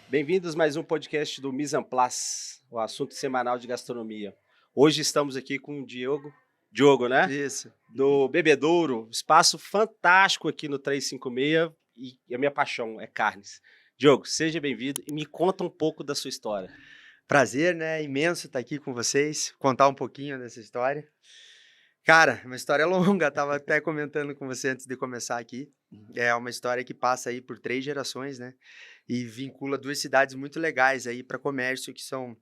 Bem-vindos a mais um podcast do Mise en Place, o assunto semanal de gastronomia. Hoje estamos aqui com o Diogo, né? Isso. Do Bebedouro, espaço fantástico aqui no 356 e a minha paixão é carnes. Diogo, seja bem-vindo e me conta um pouco da sua história. Prazer, né? Imenso estar aqui com vocês, contar um pouquinho dessa história. Cara, uma história longa, tava até comentando com você antes de começar aqui. É uma história que passa aí por 3 gerações, né? E vincula 2 cidades muito legais aí para comércio, que são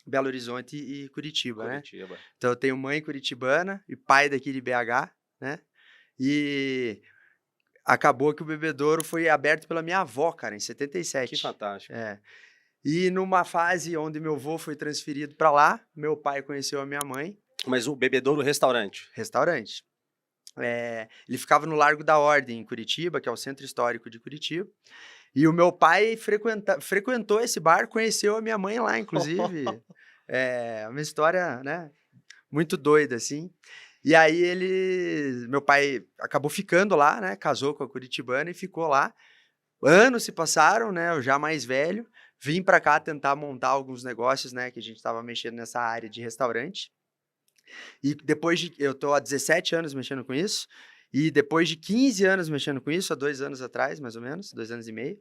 Belo Horizonte e Curitiba, né? Curitiba. Então eu tenho mãe curitibana e pai daqui de BH, né? E acabou que o Bebedouro foi aberto pela minha avó, cara, em Que 77. fantástico. É. E numa fase onde meu avô foi transferido para lá, meu pai conheceu a minha mãe, Mas o Bebedouro restaurante. restaurante. Ele ficava no Largo da Ordem, em Curitiba, que é o centro histórico de Curitiba. E o meu pai frequentou esse bar, conheceu a minha mãe lá, inclusive. É uma história, né, muito doida, assim. E aí meu pai acabou ficando lá, né, casou com a curitibana e ficou lá. Anos se passaram, né, eu já mais velho, vim para cá tentar montar alguns negócios, né, que a gente estava mexendo nessa área de restaurante. E eu tô há 17 anos mexendo com isso, e depois de 15 anos mexendo com isso, há 2 anos atrás, mais ou menos, 2 anos e meio,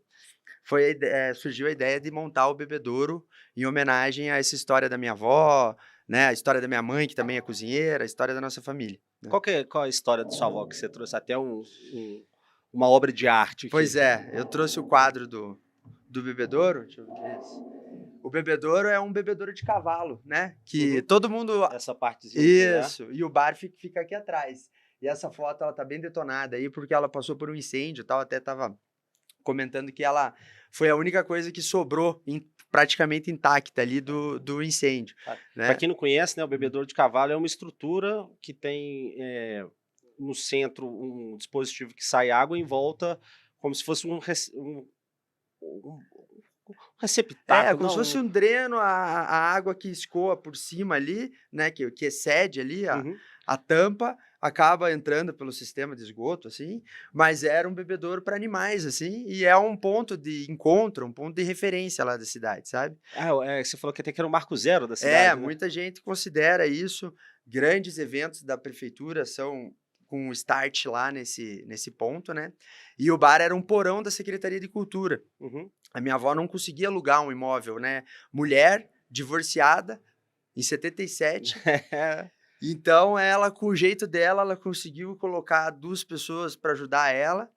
surgiu a ideia de montar o Bebedouro em homenagem a essa história da minha avó, né, a história da minha mãe, que também é cozinheira, a história da nossa família, né. Qual é a história da sua avó que você trouxe até uma obra de arte aqui? Pois é, eu trouxe o quadro do bebedouro, deixa eu ver é esse. O bebedouro é um bebedouro de cavalo, né, que Uhum. todo mundo. Essa partezinha aqui, né? Isso, e o bar fica aqui atrás. E essa foto ela tá bem detonada aí, porque ela passou por um incêndio e tal, até estava comentando que ela foi a única coisa que sobrou praticamente intacta ali do incêndio, Para né. quem não conhece, né, o bebedouro de cavalo é uma estrutura que tem no centro um dispositivo que sai água em volta, como se fosse um É, receptáculo, como se não. fosse um dreno, a água que escoa por cima ali, né, que excede ali Uhum. a tampa, acaba entrando pelo sistema de esgoto, assim, mas era um bebedouro para animais, assim, e é um ponto de encontro, um ponto de referência lá da cidade, sabe. Você falou que até que era o marco zero da É, cidade, né? muita gente considera isso, grandes eventos da prefeitura são com start lá nesse ponto, né, e o bar era um porão da Secretaria de Cultura. Uhum. A minha avó não conseguia alugar um imóvel, né, mulher, divorciada, em 77, então ela, com o jeito dela, ela conseguiu colocar 2 pessoas para ajudar ela,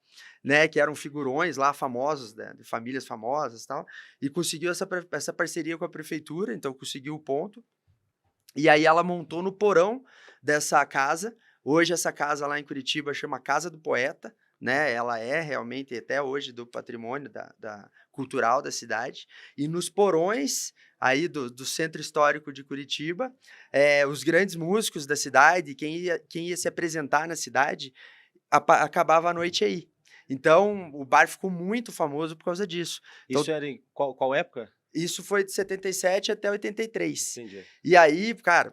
né, que eram figurões lá famosos, né, de famílias famosas, e tal, e conseguiu essa parceria com a prefeitura, então conseguiu o ponto, e aí ela montou no porão dessa casa. Hoje essa casa lá em Curitiba chama Casa do Poeta, né, ela é realmente até hoje do patrimônio da cultural da cidade. E nos porões aí do centro histórico de Curitiba, os grandes músicos da cidade, quem ia se apresentar na cidade, acabava a noite aí. Então o bar ficou muito famoso por causa disso. Isso Então era em qual época? isso foi de 77 até 83. Entendi. E aí, cara,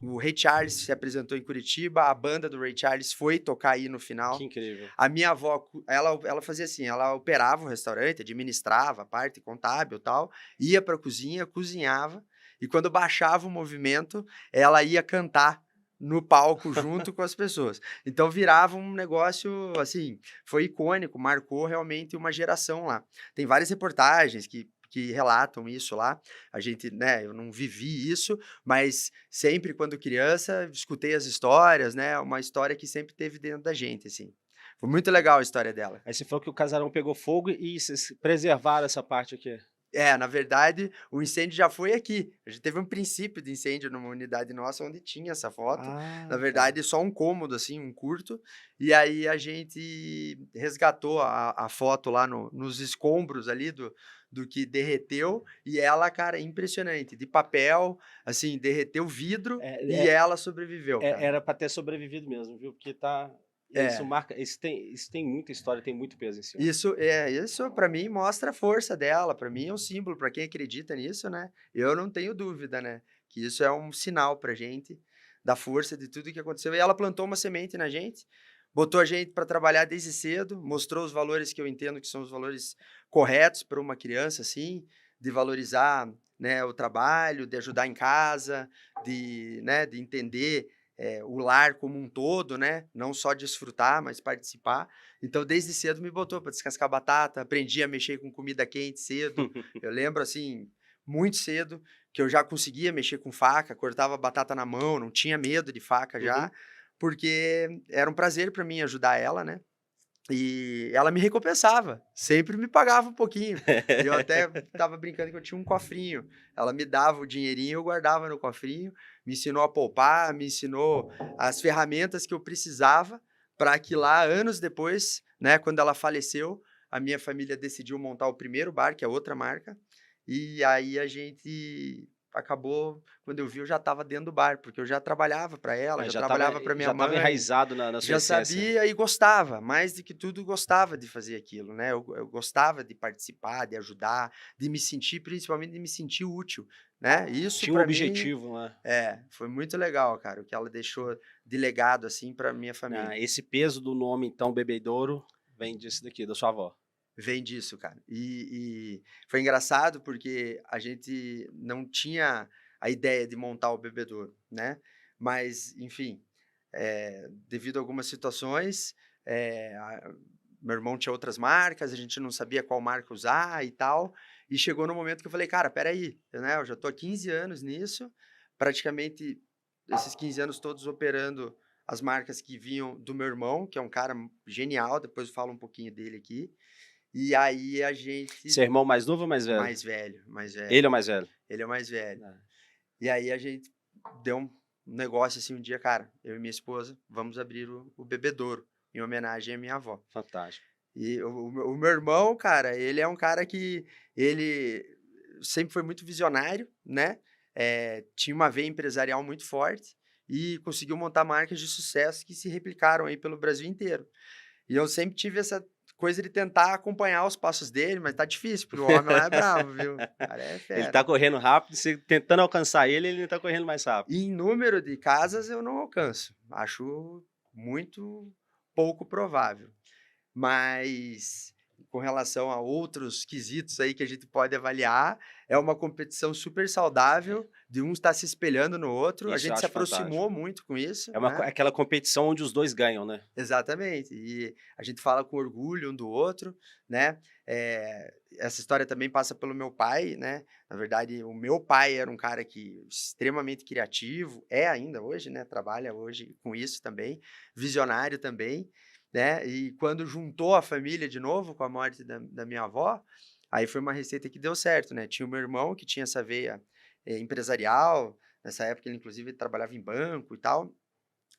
o Ray Charles se apresentou em Curitiba, a banda do Ray Charles foi tocar aí no Que final. incrível. A minha avó, ela fazia assim, ela operava o restaurante, administrava a parte contábil e tal, ia pra cozinha, cozinhava, e quando baixava o movimento, ela ia cantar no palco junto com as pessoas. Então virava um negócio, assim, foi icônico, marcou realmente uma geração lá. Tem várias reportagens que relatam isso lá. A gente, né, eu não vivi isso, mas sempre quando criança escutei as histórias, né, uma história que sempre teve dentro da gente, assim. Foi muito legal a história dela. Aí você falou que o casarão pegou fogo e vocês preservaram essa parte aqui. É, na verdade, o incêndio já foi aqui. A gente teve um princípio de incêndio numa unidade nossa onde tinha essa foto. Na Ah, tá. verdade, só um cômodo, assim, um curto. E aí a gente resgatou a foto lá nos escombros ali do que derreteu. E ela, cara, impressionante. De papel, assim, derreteu vidro É e é ela sobreviveu, cara. era para ter sobrevivido mesmo, viu, porque isso É. marca isso tem muita história, tem muito peso em cima. Isso para mim mostra a força dela, para mim é um símbolo, para quem acredita nisso, né, eu não tenho dúvida, né, que isso é um sinal pra gente, da força de tudo que aconteceu, e ela plantou uma semente na gente. botou a gente para trabalhar desde cedo, mostrou os valores que eu entendo que são os valores corretos para uma criança, assim, de valorizar, né, o trabalho, de ajudar em casa, né, de entender o lar como um todo, né, não só desfrutar, mas participar. Então, desde cedo me botou para descascar batata, aprendi a mexer com comida quente cedo. Eu lembro, assim, muito cedo, que eu já conseguia mexer com faca, cortava batata na mão, não tinha medo de faca já, Uhum. porque era um prazer para mim ajudar ela, né? E ela me recompensava, sempre me pagava um pouquinho. E eu até estava brincando que eu tinha um cofrinho. Ela me dava o dinheirinho, eu guardava no cofrinho, me ensinou a poupar, me ensinou as ferramentas que eu precisava para que lá, anos depois, né, quando ela faleceu, a minha família decidiu montar o primeiro bar, que é outra marca, e aí a gente acabou, quando eu vi, eu já estava dentro do bar, porque eu já trabalhava para ela, já trabalhava para minha Já estava mãe, enraizado na sua já essência. sabia e gostava, mais do que tudo gostava de fazer aquilo, né, eu gostava de participar, de ajudar, de me sentir principalmente de me sentir útil, né, isso Tinha um para mim objetivo, né. foi muito legal, cara, o que ela deixou de legado, assim, para minha família. Ah, esse peso do nome, então, Bebedouro, vem disso daqui, da sua avó. Vem disso, cara. E foi engraçado porque a gente não tinha a ideia de montar o bebedouro, né, mas enfim, devido a algumas situações, meu irmão tinha outras marcas, a gente não sabia qual marca usar e tal, e chegou no momento que eu falei: "Cara, espera aí, né, eu já tô há 15 anos nisso, praticamente esses 15 anos todos operando as marcas que vinham do meu irmão, que é um cara genial, depois eu falo um pouquinho dele aqui, e aí a gente Seu irmão mais novo ou mais velho? mais velho, mais velho. Ele é o mais velho? Ele é o mais velho. Ah, E aí a gente deu um negócio assim um dia, cara, eu e minha esposa, vamos abrir o bebedouro, em homenagem à minha avó. fantástico. E o meu irmão, cara, ele é um cara que ele sempre foi muito visionário, né? Tinha uma veia empresarial muito forte e conseguiu montar marcas de sucesso que se replicaram aí pelo Brasil inteiro. E eu sempre tive essa coisa de tentar acompanhar os passos dele, mas tá difícil, porque o homem lá é bravo, viu? O cara é Ele fera. tá correndo rápido, você tentando alcançar ele, ele tá correndo mais rápido. E em número de casas eu não alcanço. Acho muito pouco provável. Mas com relação a outros quesitos aí que a gente pode avaliar, é uma competição super saudável, de um estar se espelhando no outro. A Isso eu gente se acho fantástico. aproximou muito com isso, É né? aquela competição onde os 2 ganham, né. Exatamente. E a gente fala com orgulho um do outro, né. Essa história também passa pelo meu pai, né. Na verdade, o meu pai era um cara que extremamente criativo, é ainda hoje, né, trabalha hoje com isso também, visionário também, né. E quando juntou a família de novo com a morte da minha avó, aí foi uma receita que deu certo, né. Tinha o meu irmão que tinha essa veia, empresarial, nessa época ele inclusive trabalhava em banco e tal,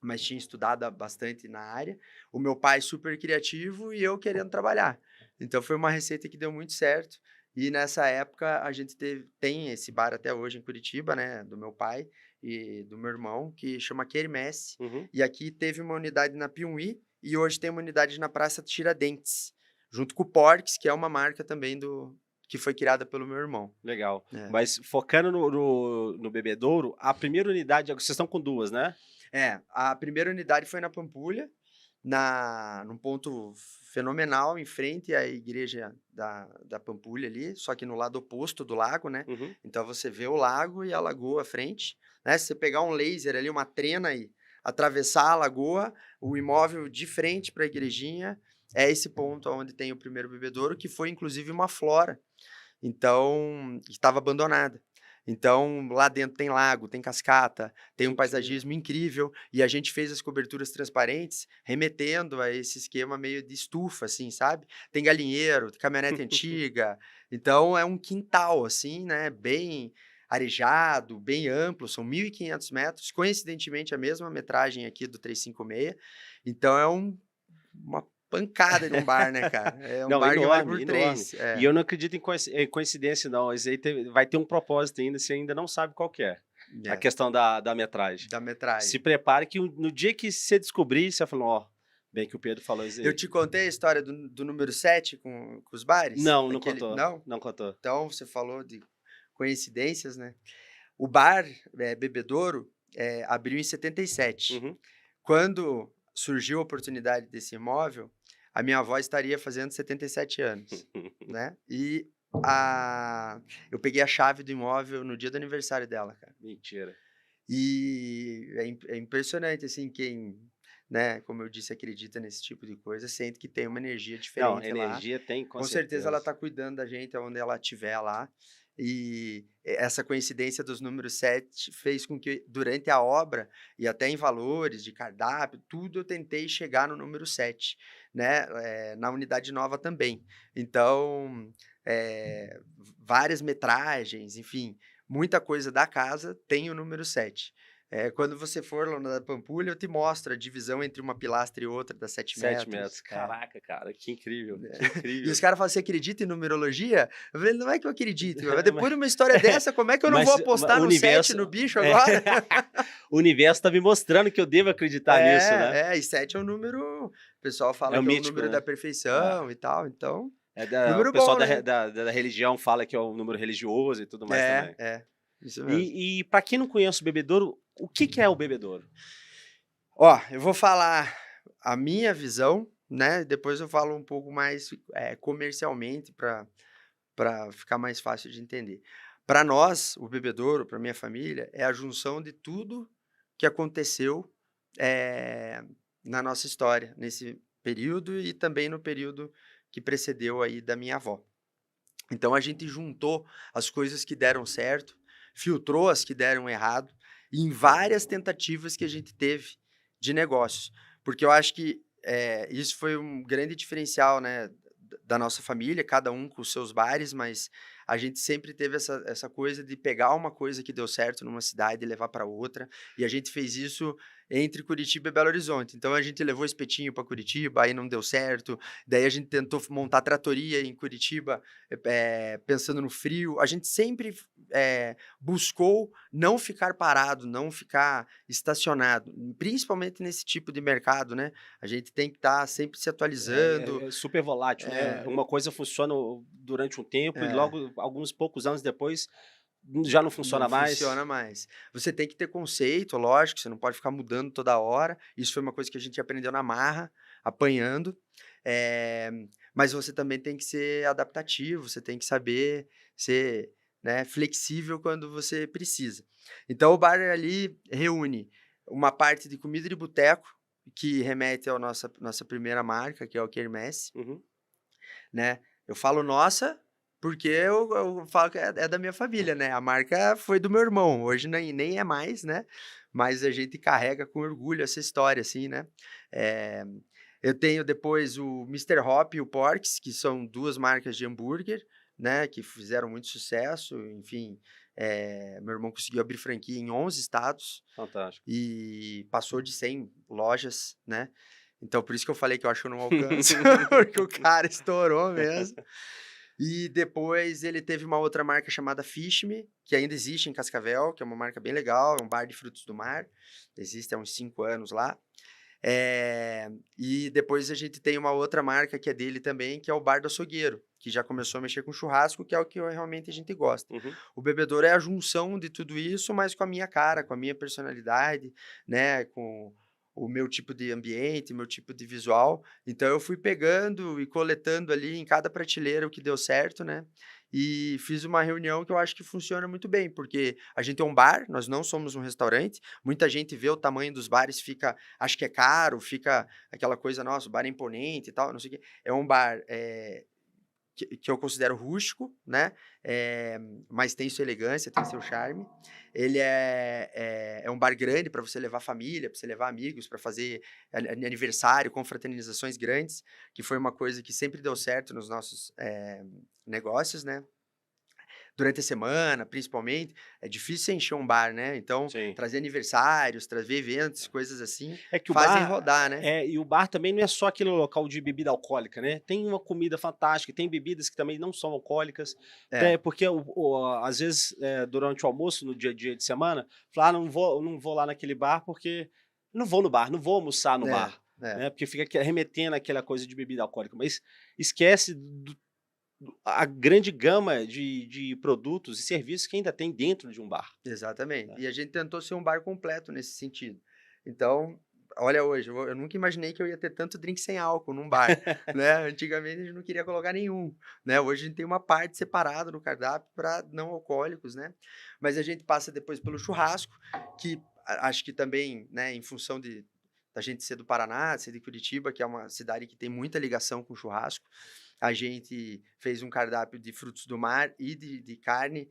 mas tinha estudado bastante na área. O meu pai super criativo e eu querendo trabalhar. Então foi uma receita que deu muito certo. E nessa época a gente tem esse bar até hoje em Curitiba, né, do meu pai e do meu irmão, que chama Quermesse. Uhum, E aqui teve uma unidade na Piumhi e hoje tem uma unidade na Praça Tiradentes, junto com o Porks, que é uma marca também que foi criada pelo meu irmão. legal. É. Mas focando no Bebedouro, a primeira unidade vocês estão com 2, né? A primeira unidade foi na Pampulha, num ponto fenomenal, em frente à igreja da Pampulha ali, só que no lado oposto do lago, né. Uhum. Então você vê o lago e a lagoa à frente, né, se você pegar um laser ali, uma trena e atravessar a lagoa, o imóvel de frente para a igrejinha, é esse ponto onde tem o primeiro bebedouro, que foi inclusive uma flora. Então, estava abandonada. Então, lá dentro tem lago, tem cascata, tem um Mentira. paisagismo incrível, e a gente fez as coberturas transparentes, remetendo a esse esquema meio de estufa, assim, sabe. Tem galinheiro, tem caminhonete antiga, então é um quintal, assim, né, bem arejado, bem amplo, são 1.500 metros, coincidentemente a mesma metragem aqui do 356, então é uma pancada de um bar, né, cara. É um Não, bar que vale enorme, por enorme. 3. E eu não acredito em coincidência não, isso aí vai ter um propósito ainda, você ainda não sabe qual que é, a É. questão da metragem. Da Se metragem. prepare que no dia que você descobrir, você vai falar: "Ó, bem que o Pedro falou isso Eu aí". te contei a história do número 7 com os bares? Não, não Aquele contou, não? não contou. Então você falou de coincidências, né. O bar, Bebedouro, abriu em 77. Uhum. Quando surgiu a oportunidade desse imóvel, a minha avó estaria fazendo 77 anos, né? E eu peguei a chave do imóvel no dia do aniversário dela, cara. Mentira. E é impressionante, assim, quem, né, como eu disse, acredita nesse tipo de coisa, sente que tem uma energia Não, diferente lá. energia tem, com Com certeza ela certeza. está cuidando da gente onde ela estiver lá. E essa coincidência dos números 7 fez com que, durante a obra, e até em valores de cardápio, tudo eu tentei chegar no número 7, né? Na unidade nova também. Então, várias metragens, enfim, muita coisa da casa tem o número 7. Quando você for lá na Pampulha, eu te mostro a divisão entre uma pilastra e outra, das 7 7 metros. metros. Caraca, cara, que incrível, Né. que E os incrível. caras falam: "Você acredita em numerologia?" Eu falei: "Não é que eu acredito, mas depois de uma história dessa, como é que eu não vou apostar O no 7 universo no bicho é, agora?" o universo tá me mostrando que eu devo acreditar nisso, né. E 7 é um número, o pessoal É fala o que é o mítico, número né. da É. perfeição e tal, então, O número pessoal bom, da né. religião fala que é um número religioso e tudo mais também. Isso mesmo. E pra quem não conhece o bebedouro, o que que é o bebedouro? Ó, eu vou falar a minha visão, né, depois eu falo um pouco mais, comercialmente para ficar mais fácil de entender. Para nós, o bebedouro, para minha família, é a junção de tudo que aconteceu, eh, na nossa história, nesse período e também no período que precedeu aí da minha avó. Então a gente juntou as coisas que deram certo, filtrou as que deram errado, em várias tentativas que a gente teve de negócios. Porque eu acho que, isso foi um grande diferencial, né, da nossa família, cada um com os seus bares, mas a gente sempre teve essa coisa de pegar uma coisa que deu certo numa cidade e levar para outra, e a gente fez isso entre Curitiba e Belo Horizonte. Então a gente levou espetinho para Curitiba, aí não deu certo, daí a gente tentou montar tratoria em Curitiba, pensando no frio. A gente sempre buscou não ficar parado, não ficar estacionado, principalmente nesse tipo de mercado, né? A gente tem que estar sempre se atualizando. É super volátil, né. É, Uma coisa funciona durante um tempo e é, logo alguns poucos anos depois já não não funciona mais. funciona mais. Você tem que ter conceito, lógico, você não pode ficar mudando toda hora. Isso foi uma coisa que a gente aprendeu na marra, apanhando. Eh, mas você também tem que ser adaptativo, você tem que saber ser, né, flexível quando você precisa. Então o bar ali reúne uma parte de comida de boteco, que remete à nossa primeira marca, que é o Quermesse, Uhum. né. Eu falo nossa, porque eu falo que é da minha família, né, a marca foi do meu irmão, hoje nem é mais, né, mas a gente carrega com orgulho essa história, assim, né. Eh, eu tenho depois o Mister Hop e o Porks, que são 2 marcas de hambúrguer, né, que fizeram muito sucesso, enfim, meu irmão conseguiu abrir franquia em 11 estados Fantástico. e passou de 100 lojas, né. Então por isso que eu falei que eu acho que eu não alcanço, porque o cara estourou mesmo. E depois ele teve uma outra marca chamada Fish Me, que ainda existe em Cascavel, que é uma marca bem legal, é um bar de frutos do mar, existe há uns 5 anos lá. E depois a gente tem uma outra marca que é dele também, que é o Bar do Açougueiro, que já começou a mexer com churrasco, que é o que realmente a gente gosta. Uhum. O bebedouro é a junção de tudo isso, mas com a minha cara, com a minha personalidade, né, com o meu tipo de ambiente, meu tipo de visual. Então eu fui pegando e coletando ali em cada prateleira o que deu certo, né? E fiz uma reunião que eu acho que funciona muito bem, porque a gente é um bar, nós não somos um restaurante. Muita gente vê o tamanho dos bares, fica, acho que é caro, fica aquela coisa, nossa, o bar é imponente e tal, não sei o quê. É um bar, que eu considero rústico, né, mas tem sua elegância, tem seu charme. Ele é um bar grande para você levar família, para você levar amigos, para fazer aniversário, confraternizações grandes, que foi uma coisa que sempre deu certo nos nossos, negócios, né. Durante a semana, principalmente, é difícil você encher um bar, né, então Sim. trazer aniversários, trazer eventos, coisas assim, É que o fazem bar rodar, né. e o bar também não é só aquele local de bebida alcoólica, né, tem uma comida fantástica, tem bebidas que também não são alcoólicas, É, porque às vezes, durante o almoço, no dia a dia de semana, fala: "Ah, não vou lá naquele bar porque não vou no bar, não vou almoçar no é, bar", é. né, porque fica remetendo àquela coisa de bebida alcoólica, mas esquece a grande gama de produtos e serviços que ainda tem dentro de um bar, Exatamente. né. E a gente tentou ser um bar completo nesse sentido. Então, olha hoje, eu nunca imaginei que eu ia ter tanto drink sem álcool num bar, né? Antigamente a gente não queria colocar nenhum, né? Hoje a gente tem uma parte separada no cardápio para não alcoólicos, né? Mas a gente passa depois pelo churrasco, que acho que também, né, em função da gente ser do Paraná, ser de Curitiba, que é uma cidade que tem muita ligação com churrasco, a gente fez um cardápio de frutos do mar e de carne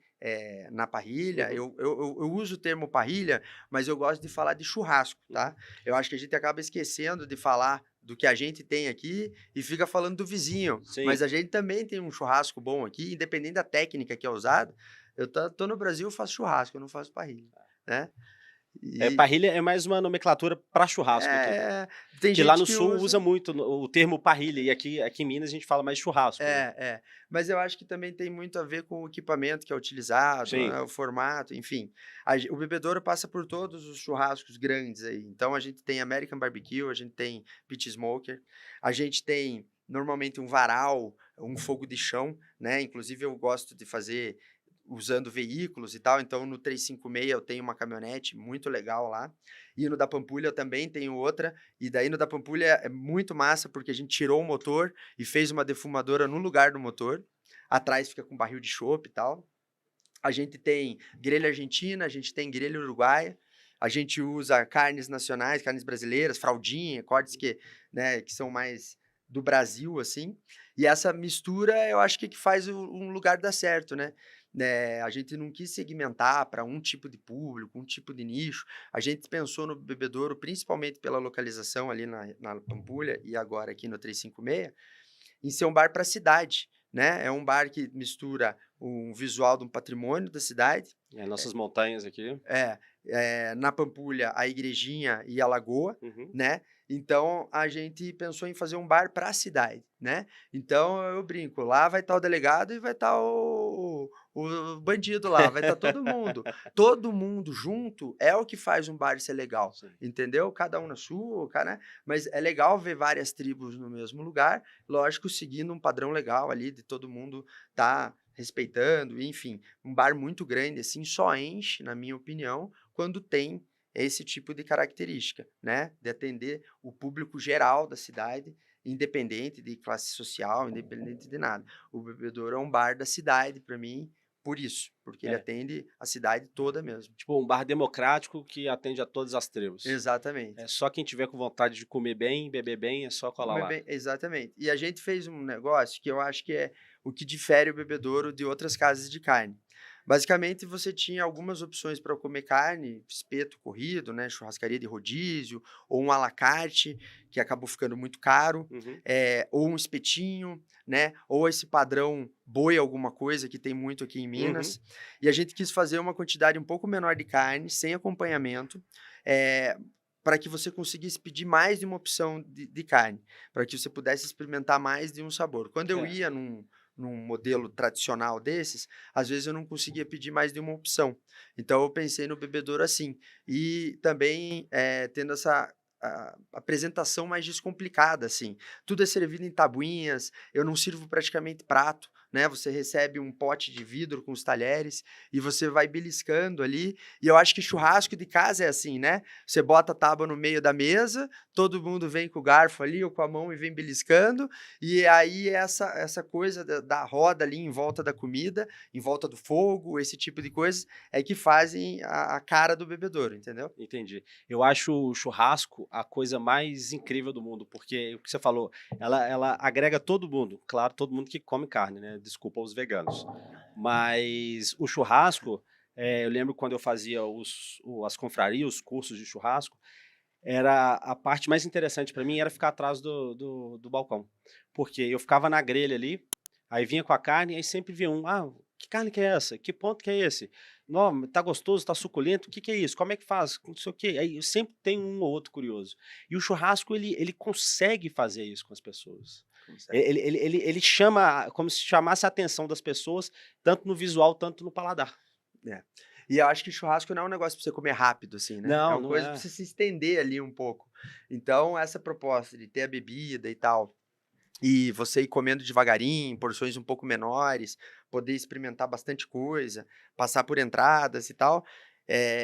na parrilha. Uhum, Eu uso o termo parrilha, mas eu gosto de falar de churrasco, uhum. tá? Eu acho que a gente acaba esquecendo de falar do que a gente tem aqui e fica falando do vizinho. Sim. Mas a gente também tem um churrasco bom aqui, independente da técnica que é usada. Eu tô no Brasil, eu faço churrasco, eu não faço parrilha, né? E Parrilha é mais uma nomenclatura para churrasco aqui. é, tem Que lá gente no que sul usa. usa muito o termo parrilha, e aqui em Minas a gente fala mais churrasco, né. Mas eu acho que também tem muito a ver com o equipamento que é utilizado, Sim. né, o formato, enfim. O bebedouro passa por todos os churrascos grandes aí. Então a gente tem American Barbecue, a gente tem Pit Smoker, a gente tem normalmente um varal, um fogo de chão, né? Inclusive eu gosto de fazer usando veículos e tal, então no 356 eu tenho uma caminhonete muito legal lá, e no da Pampulha eu também tenho outra, e daí no da Pampulha é muito massa porque a gente tirou o motor e fez uma defumadora no lugar do motor. Atrás fica com barril de chopp e tal. A gente tem grelha argentina, a gente tem grelha uruguaia. A gente usa carnes nacionais, carnes brasileiras, fraldinha, cortes que são mais do Brasil, assim. E essa mistura, eu acho que faz um lugar dar certo, né? A gente não quis segmentar para um tipo de público, um tipo de nicho. A gente pensou no bebedouro, principalmente pela localização ali na Pampulha e agora aqui no 356, em ser um bar para a cidade, né? É um bar que mistura um visual de um patrimônio da cidade. Nossas montanhas aqui. Na Pampulha, a igrejinha e a lagoa, Uhum. né? Então a gente pensou em fazer um bar para a cidade, né? Então eu brinco, lá vai estar o delegado e vai estar o bandido lá, vai estar todo mundo junto é o que faz um bar ser legal, Sim. entendeu? Cada um na sua, cara, né? Mas é legal ver várias tribos no mesmo lugar, lógico, seguindo um padrão legal ali de todo mundo tá respeitando, enfim, um bar muito grande assim só enche, na minha opinião, quando tem esse tipo de característica, né? De atender o público geral da cidade, independente de classe social, independente de nada. O Bebedouro é um bar da cidade para mim, por isso, porque ele É, atende a cidade toda mesmo. tipo um bar democrático que atende a todas as tribos. É Exatamente. só quem tiver com vontade de comer bem, beber bem, é só colar Comer lá. bem, exatamente. E a gente fez um negócio que eu acho que é o que difere o Bebedouro de outras casas de carne. Basicamente, você tinha algumas opções para comer carne, espeto corrido, né, churrascaria de rodízio, ou um à la carte, que acabou ficando muito caro, Uhum, ou um espetinho, né, ou esse padrão boi alguma coisa, que tem muito aqui em uhum. Minas. E a gente quis fazer uma quantidade um pouco menor de carne, sem acompanhamento, eh, para que você conseguisse pedir mais de uma opção de carne, para que você pudesse experimentar mais de um sabor. Quando eu É, ia num modelo tradicional desses, às vezes eu não conseguia pedir mais de uma opção. Então eu pensei no bebedouro assim. E também tendo essa apresentação mais descomplicada, assim. Tudo é servido em tabuinhas, eu não sirvo praticamente prato, né? Você recebe um pote de vidro com os talheres e você vai beliscando ali. E eu acho que churrasco de casa é assim, né? Você bota a tábua no meio da mesa, todo mundo vem com o garfo ali ou com a mão e vem beliscando, e aí essa coisa da roda ali em volta da comida, em volta do fogo, esse tipo de coisas, é que fazem a cara do bebedouro, entendeu? entendi. Eu acho o churrasco a coisa mais incrível do mundo, porque o que você falou, ela agrega todo mundo, claro, todo mundo que come carne, né, desculpa os veganos. Mas o churrasco, eu lembro quando eu fazia as confrarias, os cursos de churrasco, era a parte mais interessante para mim era ficar atrás do balcão, porque eu ficava na grelha ali, aí vinha com a carne, aí sempre via um: "Ah, que carne que é essa? Que ponto que é esse? Nó, tá gostoso, tá suculento, o que que é isso? Como é que faz? Não sei o quê", aí sempre tem um ou outro curioso. E o churrasco ele consegue fazer isso com as pessoas. Consegue. Ele chama como se chamasse a atenção das pessoas, tanto no visual, tanto no paladar. É. E eu acho que churrasco não é um negócio pra você comer rápido, assim, né? É Não, uma não coisa pra é. você se estender ali um pouco. Então, essa proposta de ter a bebida e tal, e você ir comendo devagarinho, em porções um pouco menores, poder experimentar bastante coisa, passar por entradas e tal,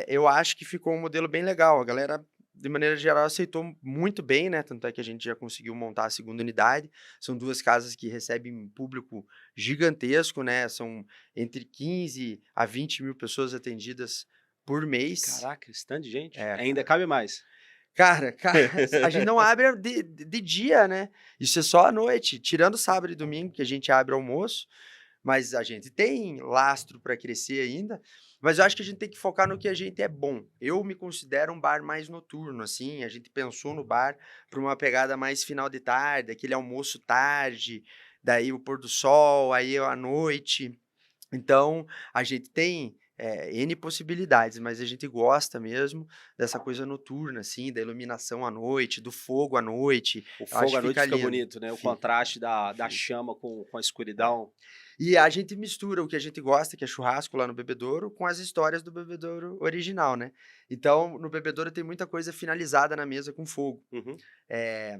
eu acho que ficou um modelo bem legal. A galera de maneira geral, aceitou muito bem, né? Tanto é que a gente já conseguiu montar a segunda unidade. São 2 casas que recebem um público gigantesco, né? São entre 15 a 20 mil pessoas atendidas por mês. Caraca, esse tanto de gente. É, Ainda cabe mais. cara, a gente não abre de dia, né? Isso é só à noite, tirando sábado e domingo, que a gente abre almoço, mas a gente tem lastro para crescer ainda. Mas eu acho que a gente tem que focar no que a gente é bom. Eu me considero um bar mais noturno, assim. A gente pensou no bar para uma pegada mais final de tarde, aquele almoço tarde, daí o pôr do sol, aí à noite. Então, a gente tem, N possibilidades, mas a gente gosta mesmo dessa coisa noturna, assim, da iluminação à noite, do fogo à noite. O Eu acho fogo que à noite fica fica lindo. bonito, né? O Fica, contraste da fica. chama com a É. escuridão. E a gente mistura o que a gente gosta, que é churrasco lá no Bebedouro, com as histórias do Bebedouro original, né? Então, no Bebedouro tem muita coisa finalizada na mesa com fogo. Uhum. Eh,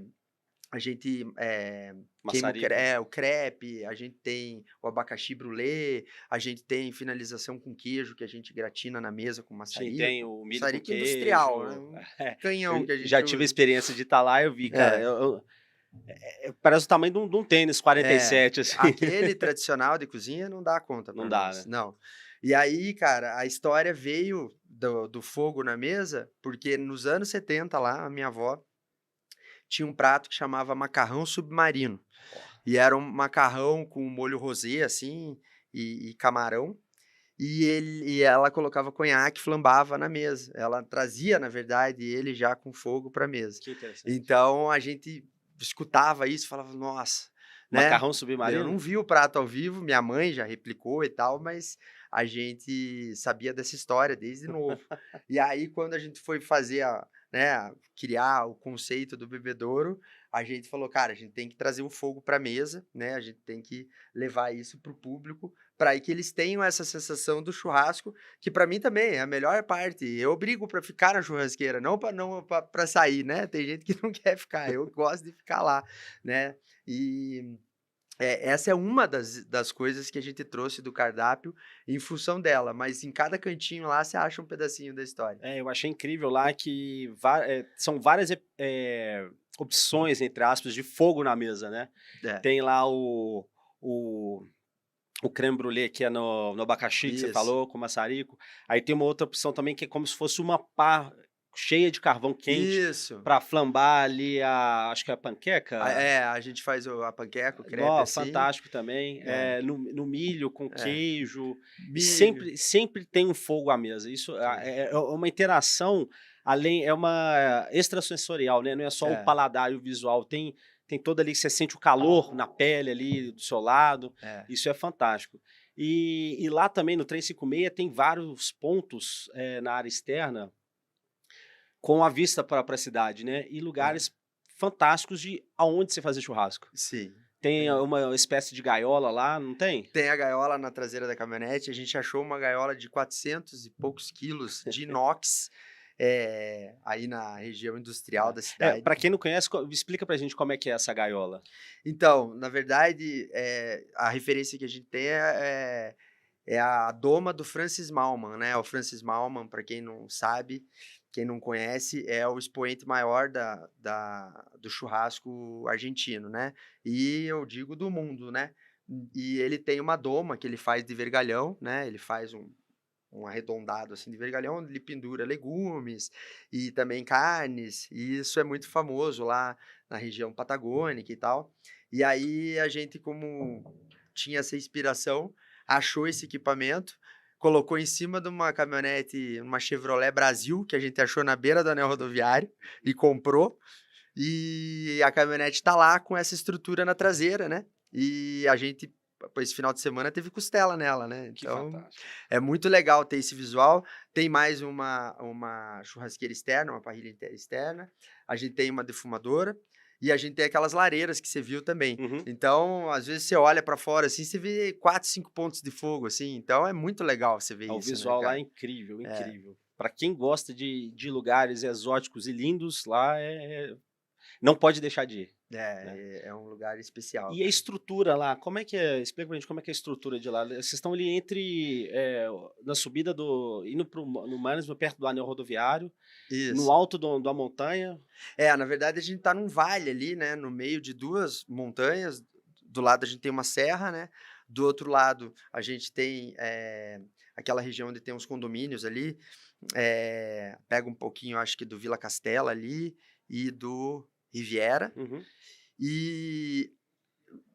a gente, queima Maçarico. o crepe, a gente tem o abacaxi brulê, a gente tem finalização com queijo que a gente gratina na mesa com Sim, tem maçarico. o milho com Maçarico industrial, né, queijo. um É, canhão que a já gente tive a usa. experiência de estar lá, eu vi, cara. É, Parece o tamanho de um tênis é. 47, assim. Aquele tradicional de cozinha não dá conta Não para dá, nós, né? não. E aí, cara, a história veio do fogo na mesa, porque nos anos 70 lá, a minha avó tinha um prato que chamava macarrão submarino. Ó, E era um macarrão com molho rosé, assim, e camarão. E ela colocava conhaque, flambava na mesa. Ela trazia, na verdade, ele já com fogo para a mesa. que interessante. Então a gente escutava isso e falava: "Nossa", né. Macarrão Eu não submarino? vi o prato ao vivo, minha mãe já replicou e tal, mas a gente sabia dessa história desde novo. E aí quando a gente foi fazer criar o conceito do bebedouro, a gente falou: "Cara, a gente tem que trazer o fogo para a mesa, né, a gente tem que levar isso para o público, para aí que eles tenham essa sensação do churrasco, que para mim também é a melhor parte. Eu brigo para ficar na churrasqueira, não para sair, né. Tem gente que não quer ficar, eu gosto de ficar lá, né. E, essa é uma das coisas que a gente trouxe do cardápio em função dela, mas em cada cantinho lá você acha um pedacinho da história. É, eu achei incrível lá que são várias opções, entre aspas, de fogo na mesa, né? É, Tem lá o, o creme brulee, que é no abacaxi, que você isso. falou, com maçarico. Aí tem uma outra opção também, que é como se fosse uma pá cheia de carvão quente Isso. para flambar ali acho que é a panqueca. A gente faz a panqueca, o crepe Nó, assim. fantástico também. É, No milho, com é. queijo. E Milho. sempre tem um fogo à mesa. Isso Tem. é uma interação, além, é uma extrasensorial, né? Não é só o É, paladar e o visual. Tem todo ali que você sente o calor na pele ali do seu lado. é. Isso é fantástico. E lá também no 356 tem vários pontos na área externa com a vista para a cidade, né? E É. lugares fantásticos de aonde você fazer churrasco. Sim. Tem Tem. uma espécie de gaiola lá, não tem? Tem a gaiola na traseira da caminhonete, a gente achou uma gaiola de 400 e poucos quilos de inox, aí na região industrial da cidade. Pra quem não conhece, explica pra gente como é que é essa gaiola. Então, na verdade, a referência que a gente tem é a doma do Francis Mallmann, né, o Francis Mallmann, para quem não sabe, quem não conhece, é o expoente maior do churrasco argentino, né, e eu digo do mundo, né. E ele tem uma doma que ele faz de vergalhão, né, ele faz um arredondado, assim, de vergalhão, onde ele pendura legumes e também carnes, e isso é muito famoso lá na região patagônica e tal. E aí a gente, como tinha essa inspiração, achou esse equipamento, colocou em cima de uma caminhonete, uma Chevrolet Brasil, que a gente achou na beira do anel rodoviário e comprou, e a caminhonete tá lá com essa estrutura na traseira, né, e a gente, pô, esse final de semana teve costela nela, né, Que então fantástico. é muito legal ter esse visual. Tem mais uma churrasqueira externa, uma parrilha externa, a gente tem uma defumadora e a gente tem aquelas lareiras que você viu também. Uhum. Então, às vezes você olha pra fora, assim, você vê 4, 5 pontos de fogo, assim, então é muito legal você ver O isso, né, visual lá é cara. incrível, É, incrível. Pra quem gosta de lugares exóticos e lindos, lá não pode deixar de ir. né? É um lugar especial, E a cara. estrutura lá, como é que é? Explica pra gente como é que é a estrutura de lá. Vocês estão ali entre, na subida indo no Mannesmann, perto do anel rodoviário, no Isso. alto da montanha. Na verdade a gente tá num vale ali, né, no meio de 2 montanhas, do lado a gente tem uma serra, né, do outro lado a gente tem, aquela região onde tem uns condomínios ali, pega um pouquinho acho que do Vila Castela ali, e do Riviera, Uhum. e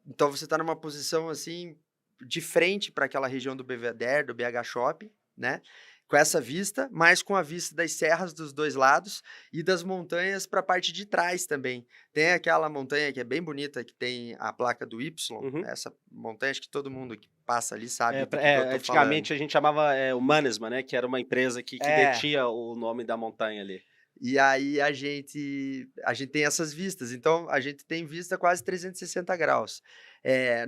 então você tá numa posição, assim, de frente para aquela região do Belvedere, do BH Shopping, né, com essa vista, mas com a vista das serras dos 2 lados e das montanhas para a parte de trás também. Tem aquela montanha que é bem bonita, que tem a placa do Y, Uhum. essa montanha acho que todo mundo que passa ali sabe do que eu tô falando. Antigamente a gente chamava o Mannesmann, né? Que era uma empresa que É. detinha o nome da montanha ali. E aí a gente tem essas vistas, então a gente tem vista quase 360 graus.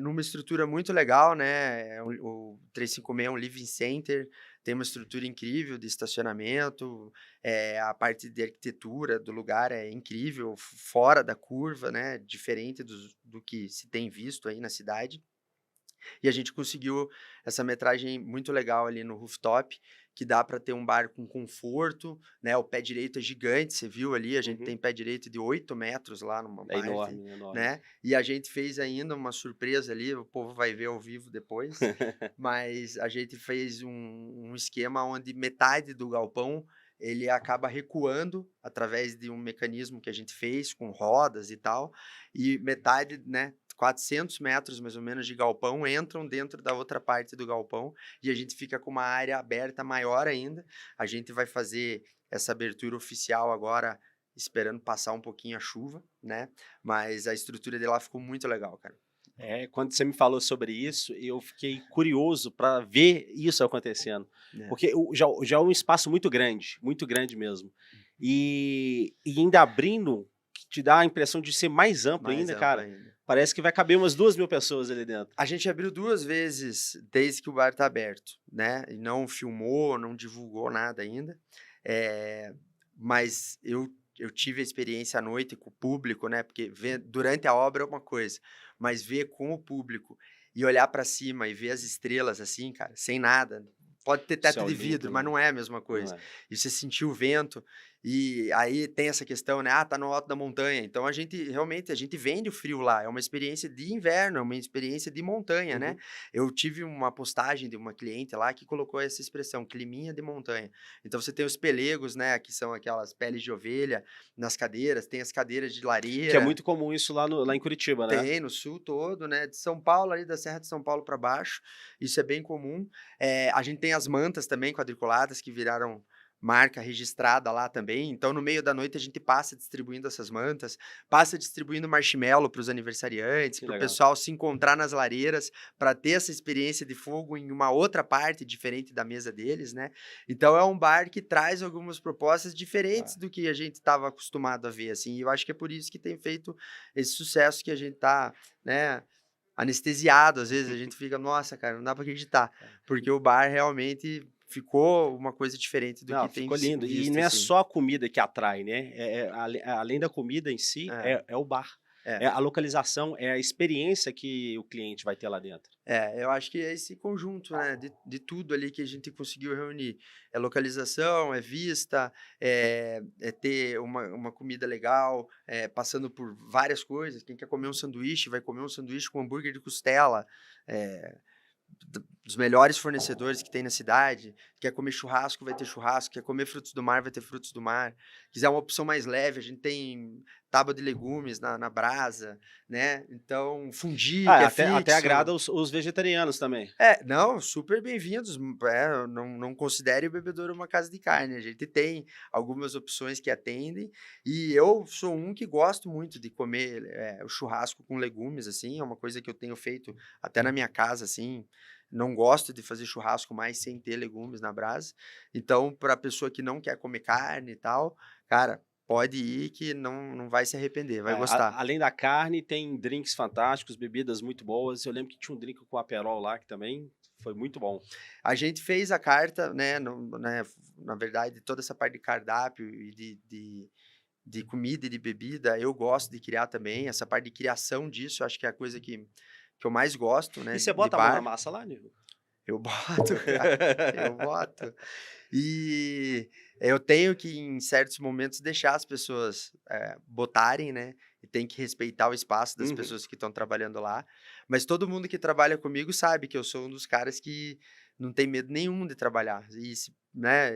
Numa estrutura muito legal, né, o 356 é um living center, tem uma estrutura incrível de estacionamento, a parte de arquitetura do lugar é incrível, fora da curva, né, diferente do que se tem visto aí na cidade. E a gente conseguiu essa metragem muito legal ali no rooftop, que dá para ter um bar com conforto, né, o pé direito é gigante, você viu ali, a gente Uhum. tem pé direito de 8 metros lá numa É parte, enorme, enorme. né, e a gente fez ainda uma surpresa ali, o povo vai ver ao vivo depois, mas a gente fez um esquema onde metade do galpão, ele acaba recuando através de um mecanismo que a gente fez com rodas e tal, e metade, né, 400 metros mais ou menos de galpão entram dentro da outra parte do galpão e a gente fica com uma área aberta maior ainda. A gente vai fazer essa abertura oficial agora, esperando passar um pouquinho a chuva, né? Mas a estrutura de lá ficou muito legal, cara. Quando você me falou sobre isso, eu fiquei curioso para ver isso acontecendo. É. Porque já é um espaço muito grande mesmo. E ainda abrindo, que te dá a impressão de ser mais amplo Mais ainda, amplo cara. ainda. Parece que vai caber umas 2.000 pessoas ali dentro. A gente abriu 2 vezes desde que o bar tá aberto, né, e não filmou, não divulgou nada ainda, eh, mas eu tive a experiência à noite com o público, né, porque ver durante a obra é uma coisa, mas ver com o público e olhar pra cima e ver as estrelas, assim, cara, sem nada, pode ter teto Céu de limpo, vidro, mas né? não é a mesma Não coisa. é? E você sentir o vento, e aí tem essa questão, né, "Ah, tá no alto da montanha", então a gente vende o frio lá, é uma experiência de inverno, é uma experiência de montanha, né. Uhum. Eu tive uma postagem de uma cliente lá que colocou essa expressão, "climinha de montanha". Então você tem os pelegos, né, que são aquelas peles de ovelha nas cadeiras, tem as cadeiras de Que é lareira, muito comum isso lá em Curitiba, né? tem no sul todo, né, de São Paulo, ali da Serra de São Paulo para baixo, isso é bem comum. A gente tem as mantas também quadriculadas que viraram marca registrada lá também, então no meio da noite a gente passa distribuindo essas mantas, passa distribuindo marshmallow para os aniversariantes, Que para o legal. pessoal se encontrar nas lareiras, para ter essa experiência de fogo em uma outra parte diferente da mesa deles, né. Então é um bar que traz algumas propostas diferentes Ah, do que a gente estava acostumado a ver, assim, e eu acho que é por isso que tem feito esse sucesso que a gente tá, né, anestesiado, às vezes a gente fica: "Nossa, cara, não dá pra acreditar", porque o bar realmente ficou uma coisa diferente do Não, que tem ficou sido lindo. E não visto, é assim. só a comida que atrai, né? Além da comida em si, É, é o bar. É é. a localização, é a experiência que o cliente vai ter lá dentro. Eu acho que é esse conjunto, né, de tudo ali que a gente conseguiu reunir. É localização, é vista, é ter uma comida legal, passando por várias coisas. Quem quer comer um sanduíche, vai comer um sanduíche com hambúrguer de costela, eh dos melhores fornecedores que tem na cidade. Quer comer churrasco, vai ter churrasco. Quer comer frutos do mar, vai ter frutos do mar. Quiser uma opção mais leve, a gente tem tábua de legumes na brasa, né? Então, fundi, que Ah, é até fixo. agrada os vegetarianos também. Não, super bem-vindos. Não considere o bebedouro uma casa de carne. A gente tem algumas opções que atendem. E eu sou um que gosto muito de comer o churrasco com legumes, assim. É uma coisa que eu tenho feito até na minha casa, assim. Não gosto de fazer churrasco mais sem ter legumes na brasa. Então, para a pessoa que não quer comer carne e tal, cara, pode ir que não vai se arrepender, vai gostar. Além da carne, tem drinks fantásticos, bebidas muito boas. Eu lembro que tinha um drink com Aperol lá que também foi muito bom. A gente fez a carta, né, na verdade, toda essa parte de cardápio e de de comida e de bebida, eu gosto de criar também. Essa parte de criação disso, eu acho que é a coisa que eu mais gosto, E né? você De bota a mão na bar. massa lá, Nigo? Eu boto, cara. Eu boto. E eu tenho que, em certos momentos, deixar as pessoas botarem, né? E tem que respeitar o espaço das Uhum. pessoas que estão trabalhando lá. Mas todo mundo que trabalha comigo sabe que eu sou um dos caras que não tem medo nenhum de trabalhar. E, né,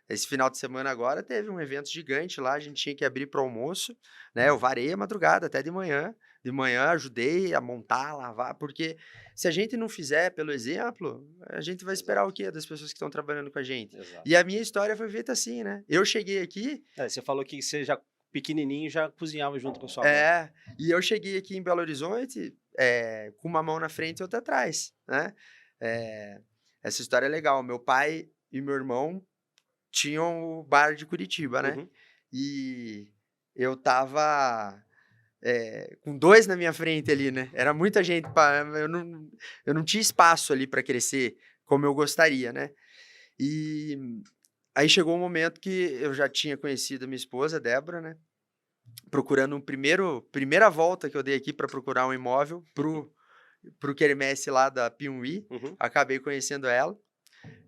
esse final de semana agora teve um evento gigante lá, a gente tinha que abrir para almoço, né? Eu varei a madrugada até de manhã. De manhã ajudei a montar, lavar, porque se a gente não fizer pelo exemplo, a gente vai esperar o Exato, quê das pessoas que estão trabalhando com a gente? exato. E a minha história foi feita assim, né? Eu cheguei aqui, Você falou que você já pequenininho já cozinhava junto com a sua avó. é, e eu cheguei aqui em Belo Horizonte, com uma mão na frente e outra atrás, né? Eh, essa história é legal. Meu pai e meu irmão tinham o bar de Curitiba, né? Uhum. E eu tava com 2 na minha frente ali, né? Era muita gente, eu não tinha espaço ali para crescer como eu gostaria, né? E aí chegou um momento que eu já tinha conhecido a minha esposa, Débora, né? Procurando primeira volta que eu dei aqui para procurar um imóvel pro quermesse lá da Piumhi, Uhum. acabei conhecendo ela.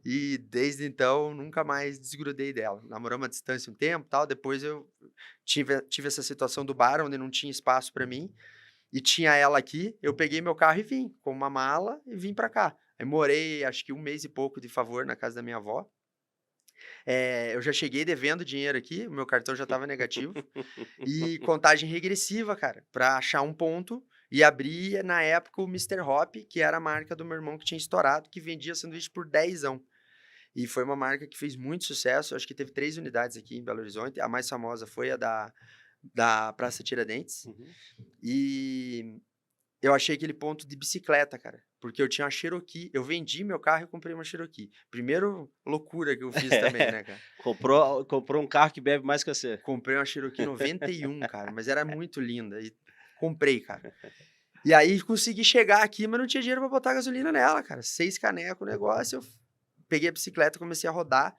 E desde então nunca mais desgrudei dela. Namoramos à distância um tempo, tal. Depois eu tive essa situação do bar onde não tinha espaço para mim. E tinha ela aqui, eu peguei meu carro e vim, com uma mala e vim pra cá. Aí morei, acho que 1 mês e pouco de favor na casa da minha avó. Eu já cheguei devendo dinheiro aqui, o meu cartão já estava negativo. E contagem regressiva, cara, pra achar um ponto e abrir, na época, o Mister Hop, que era a marca do meu irmão que tinha estourado, que vendia sanduíche por dezão. E foi uma marca que fez muito sucesso, acho que teve 3 unidades aqui em Belo Horizonte. A mais famosa foi a da Praça Tiradentes. Uhum. E eu achei aquele ponto de bicicleta, cara, porque eu tinha uma Cherokee, eu vendi meu carro e comprei uma Cherokee. Primeiro loucura que eu fiz também, né, cara. Comprou um carro que bebe mais que você. Comprei uma Cherokee 91, cara, mas era muito linda e comprei, cara. E aí consegui chegar aqui, mas não tinha dinheiro pra botar gasolina nela, cara. 6 caneco o negócio, eu peguei a bicicleta, comecei a rodar,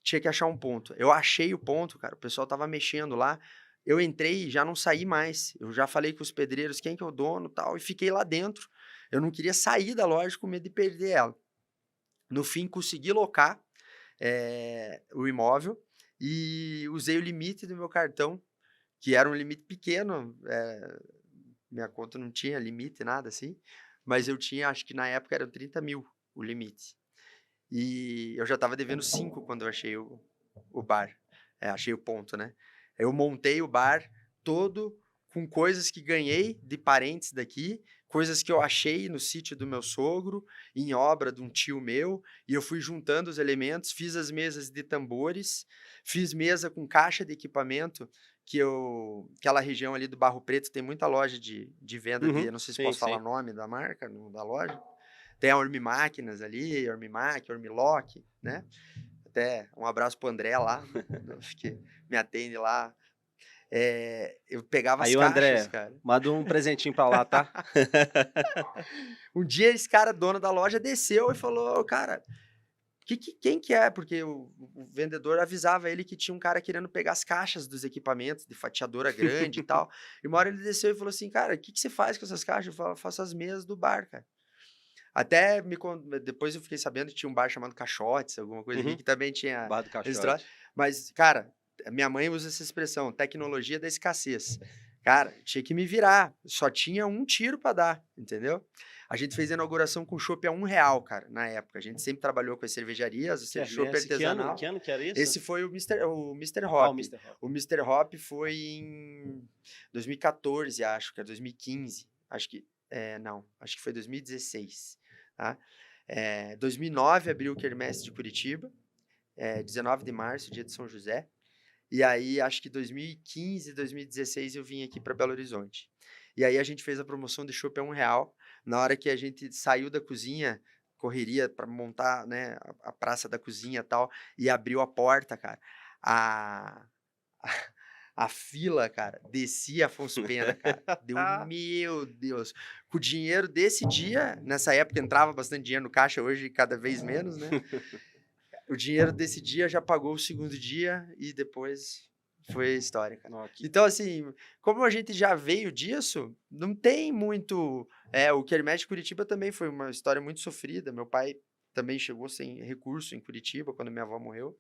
tinha que achar um ponto. Eu achei o ponto, cara, o pessoal estava mexendo lá, eu entrei e já não saí mais. Eu já falei com os pedreiros, quem que é o dono, tal, e fiquei lá dentro. Eu não queria sair da loja com medo de perder ela. No fim, consegui locar, o imóvel e usei o limite do meu cartão, que era um limite pequeno, minha conta não tinha limite, nada assim, mas eu tinha, acho que na época era 30.000 o limite. E eu já estava devendo 5 quando eu achei o bar. Achei o ponto, né. Eu montei o bar todo com coisas que ganhei de parentes daqui, coisas que eu achei no sítio do meu sogro, em obra de um tio meu, e eu fui juntando os elementos, fiz as mesas de tambores, fiz mesa com caixa de equipamento, aquela região ali do Barro Preto tem muita loja de venda de, Uhum. eu não sei se Sim, posso falar sim. o nome da marca, da loja. Tem a Ormimáquinas ali, Ormimac, Ormilock, né. Até um abraço para o André lá, que me atende lá. Eu pegava as Aí o caixas, André, cara. manda um presentinho pra lá, tá? Um dia esse cara, dono da loja, desceu e falou: "Cara, quem que é?" Porque o vendedor avisava ele que tinha um cara querendo pegar as caixas dos equipamentos de fatiadora grande e tal. E uma hora ele desceu e falou assim: "Cara, o que que você faz com essas caixas?" Eu falo: "Faço as mesas do bar, cara." Até depois eu fiquei sabendo que tinha um bar chamado Caixotes, alguma coisa assim, Uhum. que também tinha Bar do esse troço. Caixote. Mas, cara, a minha mãe usa essa expressão, tecnologia da escassez. Cara, tinha que me virar, só tinha um tiro pra dar, entendeu? A gente fez a inauguração com chopp a R$ 1, cara, na época. A gente sempre trabalhou com as cervejarias, chopp Quermesse. Que artesanal. ano que era isso? Esse foi o Mister Ah, o Hop. Mister Hop. O Mister Hop foi em 2014, acho que é 2015. Acho que não, acho que foi 2016, tá. 2009 abriu o Quermesse de Curitiba, 19 de março, dia de São José. E aí, acho que 2015, 2016 eu vim aqui para Belo Horizonte. E aí a gente fez a promoção de chopp a R$ 1. Na hora que a gente saiu da cozinha, correria para montar, né, a praça da cozinha e tal, e abriu a porta, cara, a a fila, cara, descia Afonso Pena, cara. Deu, meu Deus. Com o dinheiro desse dia, nessa época entrava bastante dinheiro no caixa, hoje cada vez menos, né? O dinheiro desse dia já pagou o segundo dia e depois Foi a história, cara. Ó, que Então, assim, como a gente já veio disso, não tem muito. O Quermesse de Curitiba também foi uma história muito sofrida. Meu pai também chegou sem recurso em Curitiba quando minha avó morreu.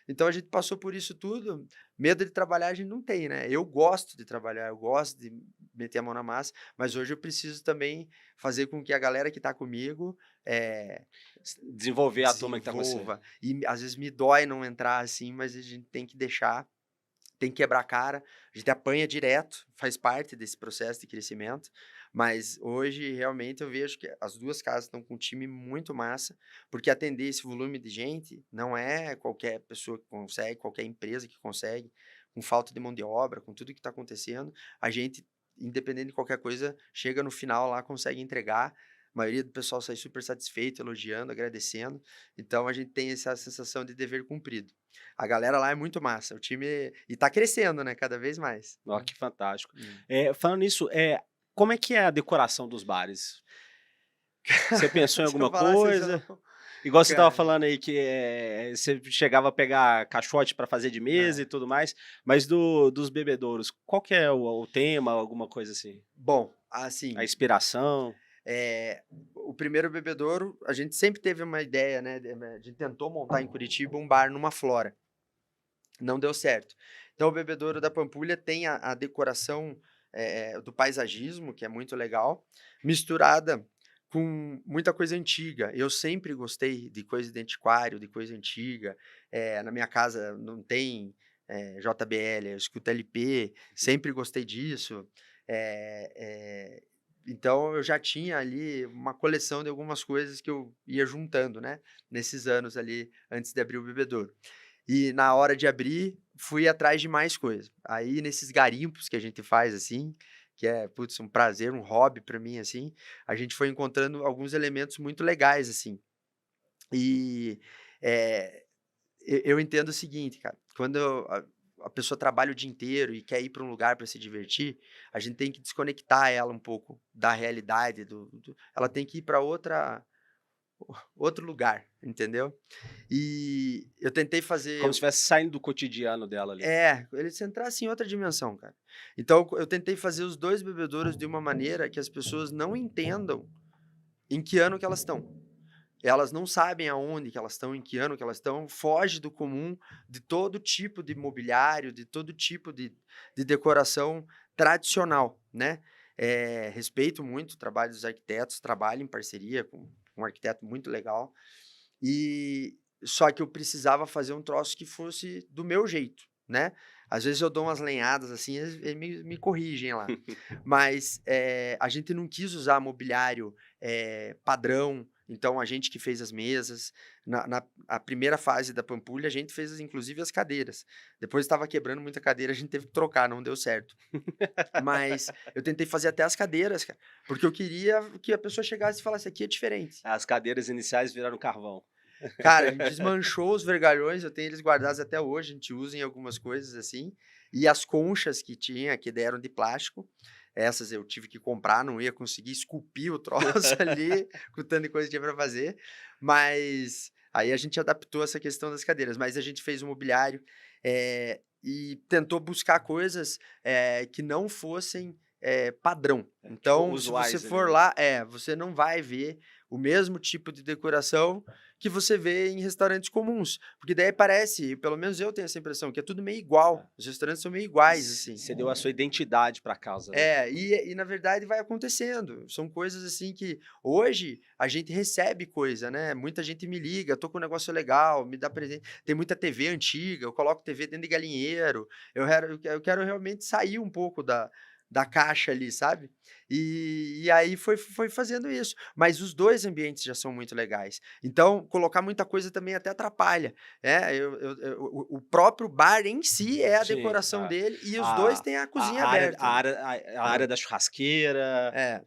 Então a gente passou por isso tudo. Medo de trabalhar a gente não tem, né? Eu gosto de trabalhar, eu gosto de meter a mão na massa, mas hoje eu preciso também fazer com que a galera que está comigo desenvolver a turma que tá com você. desenvolva. E às vezes me dói não entrar assim, mas a gente tem que deixar, tem que quebrar a cara, a gente apanha direto, faz parte desse processo de crescimento, mas hoje realmente eu vejo que as duas casas estão com um time muito massa, porque atender esse volume de gente não é qualquer pessoa que consegue, qualquer empresa que consegue, com falta de mão de obra, com tudo que está acontecendo, a gente, independente de qualquer coisa, chega no final lá, consegue entregar. A maioria do pessoal sai super satisfeito, elogiando, agradecendo. Então a gente tem essa sensação de dever cumprido. A galera lá é muito massa, o time e tá crescendo, né, cada vez mais. Ó, que fantástico. Hum. Falando nisso, como é que é a decoração dos bares? Você pensou em Se eu alguma falar assim, você não coisa? Igual você estava cara, falando aí que você chegava a pegar caixote para fazer de mesa e é. tudo mais, mas dos bebedouros, qual que é o tema, alguma coisa assim? Bom, A assim, inspiração? o primeiro bebedouro, a gente sempre teve uma ideia, né, a gente tentou montar em Curitiba um bar numa flora, não deu certo. Então o bebedouro da Pampulha tem a decoração, do paisagismo, que é muito legal, misturada com muita coisa antiga. Eu sempre gostei de coisa de antiquário, de coisa antiga. Na minha casa não tem, JBL, eu escuto LP, sempre gostei disso. Eh então eu já tinha ali uma coleção de algumas coisas que eu ia juntando, né, nesses anos ali antes de abrir o bebedouro. E na hora de abrir, fui atrás de mais coisa. Aí nesses garimpos que a gente faz, assim, que é, putz, um prazer, um hobby pra mim, assim, a gente foi encontrando alguns elementos muito legais, assim. E, eh, eu entendo o seguinte, cara, quando a pessoa trabalha o dia inteiro e quer ir para um lugar para se divertir, a gente tem que desconectar ela um pouco da realidade, ela tem que ir para outro lugar, entendeu? E eu tentei fazer. Como se estivesse saindo do cotidiano dela ali. Eles entrassem em outra dimensão, cara. Então eu tentei fazer os 2 bebedouros de uma maneira que as pessoas não entendam em que ano que elas estão. Elas não sabem aonde que elas estão, em que ano que elas estão, foge do comum de todo tipo de mobiliário, de todo tipo de decoração tradicional, né. Respeito muito o trabalho dos arquitetos, trabalho em parceria com um arquiteto muito legal, e só que eu precisava fazer um troço que fosse do meu jeito, né. Às vezes eu dou umas lenhadas, assim, eles me corrigem lá. Mas, a gente não quis usar mobiliário, padrão, então a gente que fez as mesas. Na a primeira fase da Pampulha, a gente fez inclusive as cadeiras. Depois estava quebrando muita cadeira, a gente teve que trocar, não deu certo. Mas eu tentei fazer até as cadeiras, cara, porque eu queria que a pessoa chegasse e falasse: "Aqui é diferente". As cadeiras iniciais viraram carvão. Cara, a gente desmanchou os vergalhões, eu tenho eles guardados até hoje, a gente usa em algumas coisas, assim. E as conchas que tinha, que deram de plástico, essas eu tive que comprar, não ia conseguir esculpir o troço ali, com o tanto de coisa que tinha pra fazer. Mas aí a gente adaptou essa questão das cadeiras, mas a gente fez o mobiliário, e tentou buscar coisas, que não fossem, padrão. Tipo, Então, se você usuais ali, for né? lá, você não vai ver o mesmo tipo de decoração que você vê em restaurantes comuns, porque daí parece, pelo menos eu tenho essa impressão, que é tudo meio igual, os restaurantes são meio iguais, assim. Você deu a sua identidade pra casa, né? E na verdade vai acontecendo, são coisas assim que hoje a gente recebe coisa, né, muita gente me liga: "Tô com um negócio legal, me dá presente", tem muita TV antiga, eu coloco TV dentro de galinheiro, eu quero realmente sair um pouco da caixa ali, sabe. E aí foi fazendo isso, mas os 2 ambientes já são muito legais, então colocar muita coisa também até atrapalha, o próprio bar em si é a Sim, decoração dele e os 2 a têm a cozinha a área aberta, né. a área da churrasqueira, É,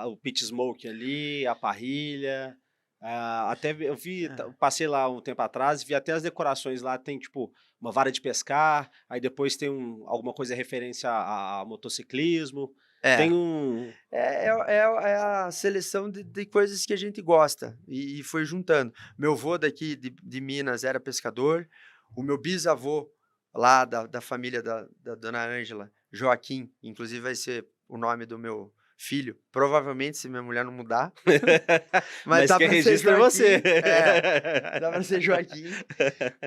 o pit smoke ali, a parrilha, até eu vi é. passei lá um tempo atrás, vi até as decorações lá, tem tipo, uma vara de pescar, aí depois tem alguma coisa referência a motociclismo, É. tem um É a seleção de coisas que a gente gosta, e foi juntando. Meu avô daqui de Minas era pescador, o meu bisavô lá da família da dona Ângela, Joaquim, inclusive vai ser o nome do meu filho, provavelmente se minha mulher não mudar, mas Mas dá quem pra ser registra é você. Joaquim, dá pra ser Joaquim,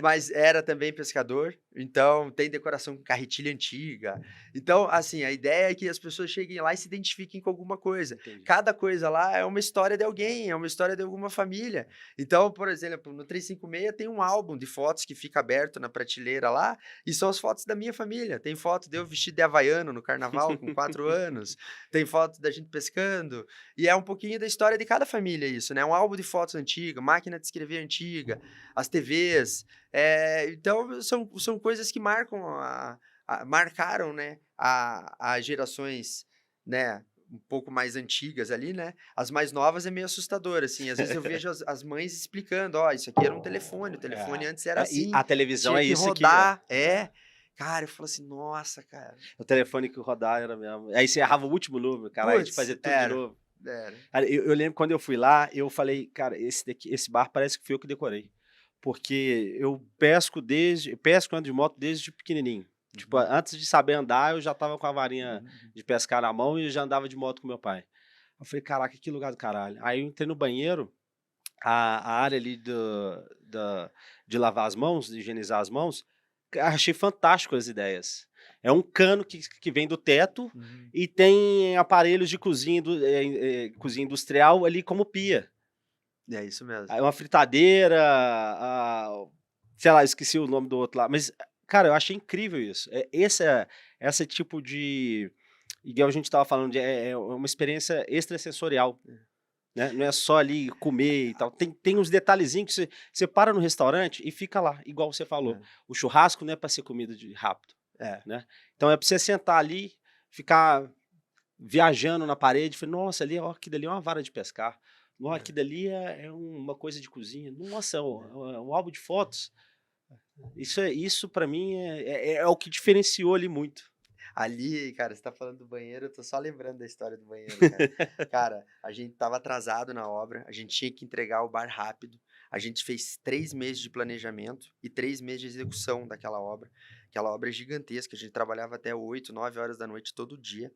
mas era também pescador, então tem decoração com carretilha antiga. Então, assim, a ideia é que as pessoas cheguem lá e se identifiquem com alguma coisa. Entendi. Cada coisa lá é uma história de alguém, é uma história de alguma família. Então, por exemplo, no 356 tem um álbum de fotos que fica aberto na prateleira lá, e são as fotos da minha família. Tem foto de eu vestido de havaiano no carnaval com 4 anos, tem foto da gente pescando, e é um pouquinho da história de cada família isso, né? Um álbum de fotos antiga, máquina de escrever antiga, as TVs, então são coisas que marcaram, né, as gerações, né, um pouco mais antigas ali, né? As mais novas é meio assustador, assim. Às vezes eu vejo as mães explicando, ó, isso aqui era um telefone, o telefone antes era E assim, a televisão tinha é que isso que rodar, Cara, eu falo assim, nossa, cara. o telefone que rodar era mesmo. Aí você errava o último número, cara, aí a gente Putz, fazia tudo de novo. era. Cara, eu lembro quando eu fui lá, eu falei, cara, esse bar parece que fui eu que decorei. Porque eu pesco ando de moto desde pequenininho. Tipo, Uhum, antes de saber andar, eu já tava com a varinha uhum. de pescar na mão e já andava de moto com meu pai. Eu falei, caraca, que lugar do caralho. Aí eu entrei no banheiro, a área ali de lavar as mãos, de higienizar as mãos, achei fantástico as ideias. É um cano que vem do teto Uhum. e tem aparelhos de cozinha, cozinha industrial ali como pia. É isso mesmo. Aí uma fritadeira, sei lá, esqueci o nome do outro lá, mas, cara, eu achei incrível isso. Esse tipo de, igual a gente estava falando, é uma experiência extrasensorial, né, não é só ali comer e tal, tem uns detalhezinhos que você para no restaurante e fica lá, igual você falou, É, o churrasco não é para ser comida de rápido, é, né, então é para você sentar ali, ficar viajando na parede, falei: "Nossa, ali, ó, aquilo dali é uma vara de pescar. Ó, é, aquilo dali é uma coisa de cozinha. Nossa, é um álbum de fotos". Isso para mim é o que diferenciou ali muito. Ali, cara, você tá falando do banheiro, eu tô só lembrando da história do banheiro, cara. Cara, a gente estava atrasado na obra, a gente tinha que entregar o bar rápido. A gente fez 3 meses de planejamento e 3 meses de execução daquela obra. Aquela obra é gigantesca, a gente trabalhava até 8, 9 horas da noite todo dia,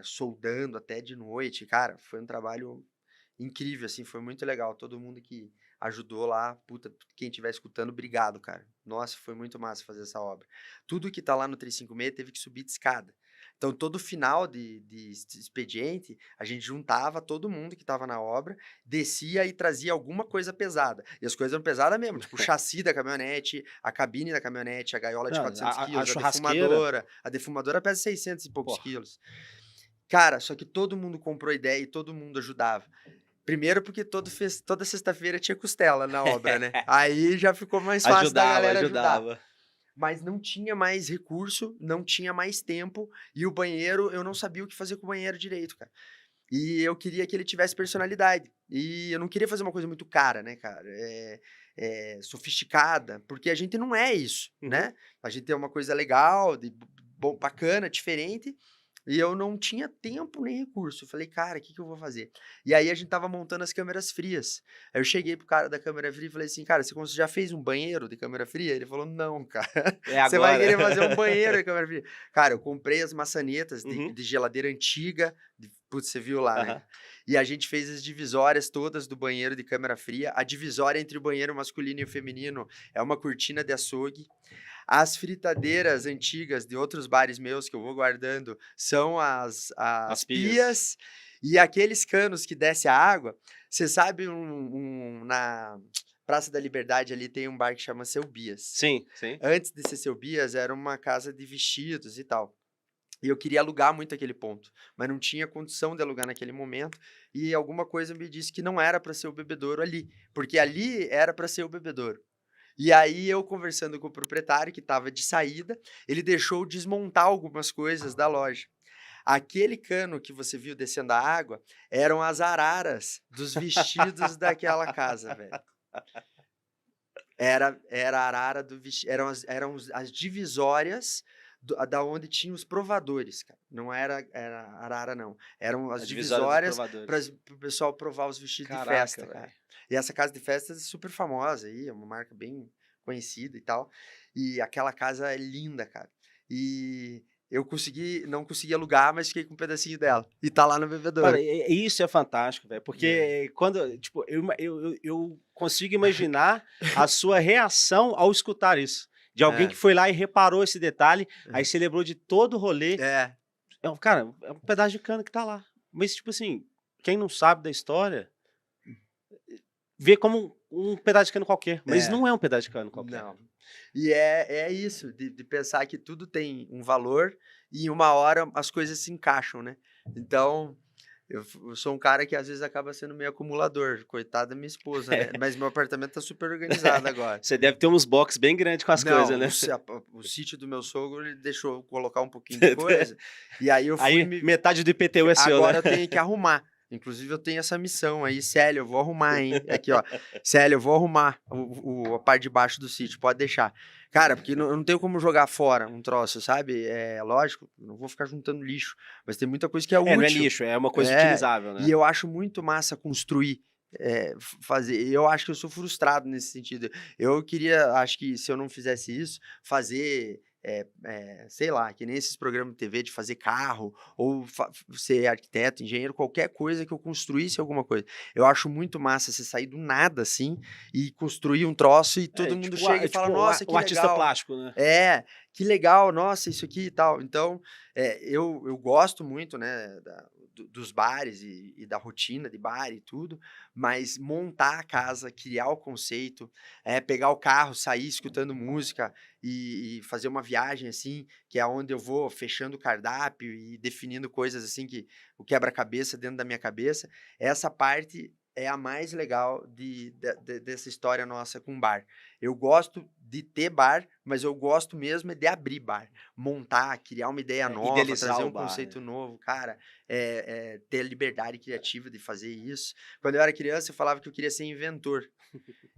soldando até de noite. Cara, foi um trabalho incrível, assim, foi muito legal. Todo mundo que ajudou lá, puta, quem estiver escutando, obrigado, cara. Nossa, foi muito massa fazer essa obra. Tudo que tá lá no 356 teve que subir de escada. Então, todo final de expediente, a gente juntava todo mundo que estava na obra, descia e trazia alguma coisa pesada. E as coisas eram pesadas mesmo, tipo o chassi da caminhonete, a cabine da caminhonete, a gaiola de Não, 400 a quilos, a churrasqueira, defumadora. A defumadora pesa 600 e poucos pô, quilos. Cara, só que todo mundo comprou ideia e todo mundo ajudava. Primeiro porque toda sexta-feira tinha costela na obra, né, aí já ficou mais fácil da ajudava, galera ajudar. ajudava. Mas não tinha mais recurso, não tinha mais tempo, e o banheiro, eu não sabia o que fazer com o banheiro direito, cara. E eu queria que ele tivesse personalidade, e eu não queria fazer uma coisa muito cara, né, cara, sofisticada, porque a gente não é isso, Uhum. né. A gente é uma coisa legal, de bom, bacana, diferente, e eu não tinha tempo nem recurso. Eu falei: "Cara, o que que eu vou fazer?". E aí a gente estava montando as câmeras frias. Aí eu cheguei pro cara da câmera fria e falei assim: "Cara, você já fez um banheiro de câmera fria?". Ele falou: "Não, cara, É você vai agora. querer fazer um banheiro de câmera fria". Cara, eu comprei as maçanetas de Uhum. de geladeira antiga, putz, você viu lá, Aham. né. E a gente fez as divisórias todas do banheiro de câmera fria. A divisória entre o banheiro masculino e o feminino é uma cortina de açougue. As fritadeiras antigas de outros bares meus que eu vou guardando são as As pias. pias, e aqueles canos que desce a água, você sabe na Praça da Liberdade ali tem um bar que chama Seu Bias. Sim, sim. Antes de ser Seu Bias era uma casa de vestidos e tal. E eu queria alugar muito aquele ponto, mas não tinha condição de alugar naquele momento, e alguma coisa me disse que não era para ser o bebedouro ali, porque ali era para ser o bebedouro. E aí eu conversando com o proprietário que estava de saída, ele deixou desmontar algumas coisas da loja. Aquele cano que você viu descendo a água, eram as araras dos vestidos daquela casa, velho. Era a arara do vesti eram as divisórias da onde tinha os provadores, cara. Não era arara não, eram A as divisória dos divisórias para provadores. o pessoal provar os vestidos de Caraca, festa, velho. cara. E essa casa de festas é super famosa aí, é uma marca bem conhecida e tal. E aquela casa é linda, cara. E eu não consegui alugar, mas fiquei com um pedacinho dela. E tá lá no Cara, bebedouro. isso é fantástico, velho, É. porque quando, tipo, eu consigo imaginar a sua reação ao escutar isso. De alguém que É. foi lá e reparou esse detalhe, aí você lembrou de todo o rolê. É. Cara, é um pedaço de cana que tá lá. Mas, tipo assim, quem não sabe da história, vê como um pedaço de cana qualquer. Mas É. não é um pedaço de cana qualquer. Não. E é isso, de pensar que tudo tem um valor e em uma hora as coisas se encaixam, né? Então, eu sou um cara que às vezes acaba sendo meio acumulador, coitada da minha esposa, né? Mas meu apartamento tá super organizado agora. Você deve ter uns box bem grandes com as coisas, Não, né? o sítio do meu sogro, ele deixou eu colocar um pouquinho de coisa, e aí eu fui Aí metade do IPTU é seu, né? agora eu tenho que arrumar. Inclusive, eu tenho essa missão aí, Célio, eu vou arrumar, hein? Aqui, ó. Célio, eu vou arrumar a parte de baixo do sítio, pode deixar. Cara, porque eu não tenho como jogar fora um troço, sabe? É lógico, não vou ficar juntando lixo, mas tem muita coisa que é Não é útil. lixo, é uma coisa É, utilizável, e né? eu acho muito massa construir, fazer. Eu acho que eu sou frustrado nesse sentido. Eu queria, acho que se eu não fizesse isso, fazer, sei lá, que nem esses programas de TV de fazer carro, ou ser arquiteto, engenheiro, qualquer coisa que eu construísse alguma coisa. Eu acho muito massa você sair do nada assim e construir um troço e todo mundo chega e fala: Nossa, o que artista legal. plástico, né? É, que legal, nossa, isso aqui e tal. Então, eu gosto muito, né, dos bares e da rotina de bar e tudo, mas montar a casa, criar o conceito, pegar o carro, sair escutando música e fazer uma viagem assim, que é onde eu vou fechando o cardápio e definindo coisas assim que o quebra-cabeça dentro da minha cabeça, essa parte é a mais legal dessa história nossa com bar. Eu gosto de ter bar, mas eu gosto mesmo é de abrir bar. Montar, criar uma ideia nova, Idealizar trazer o um bar, né? conceito novo, cara, ter a liberdade criativa de fazer isso. Quando eu era criança, eu falava que eu queria ser inventor.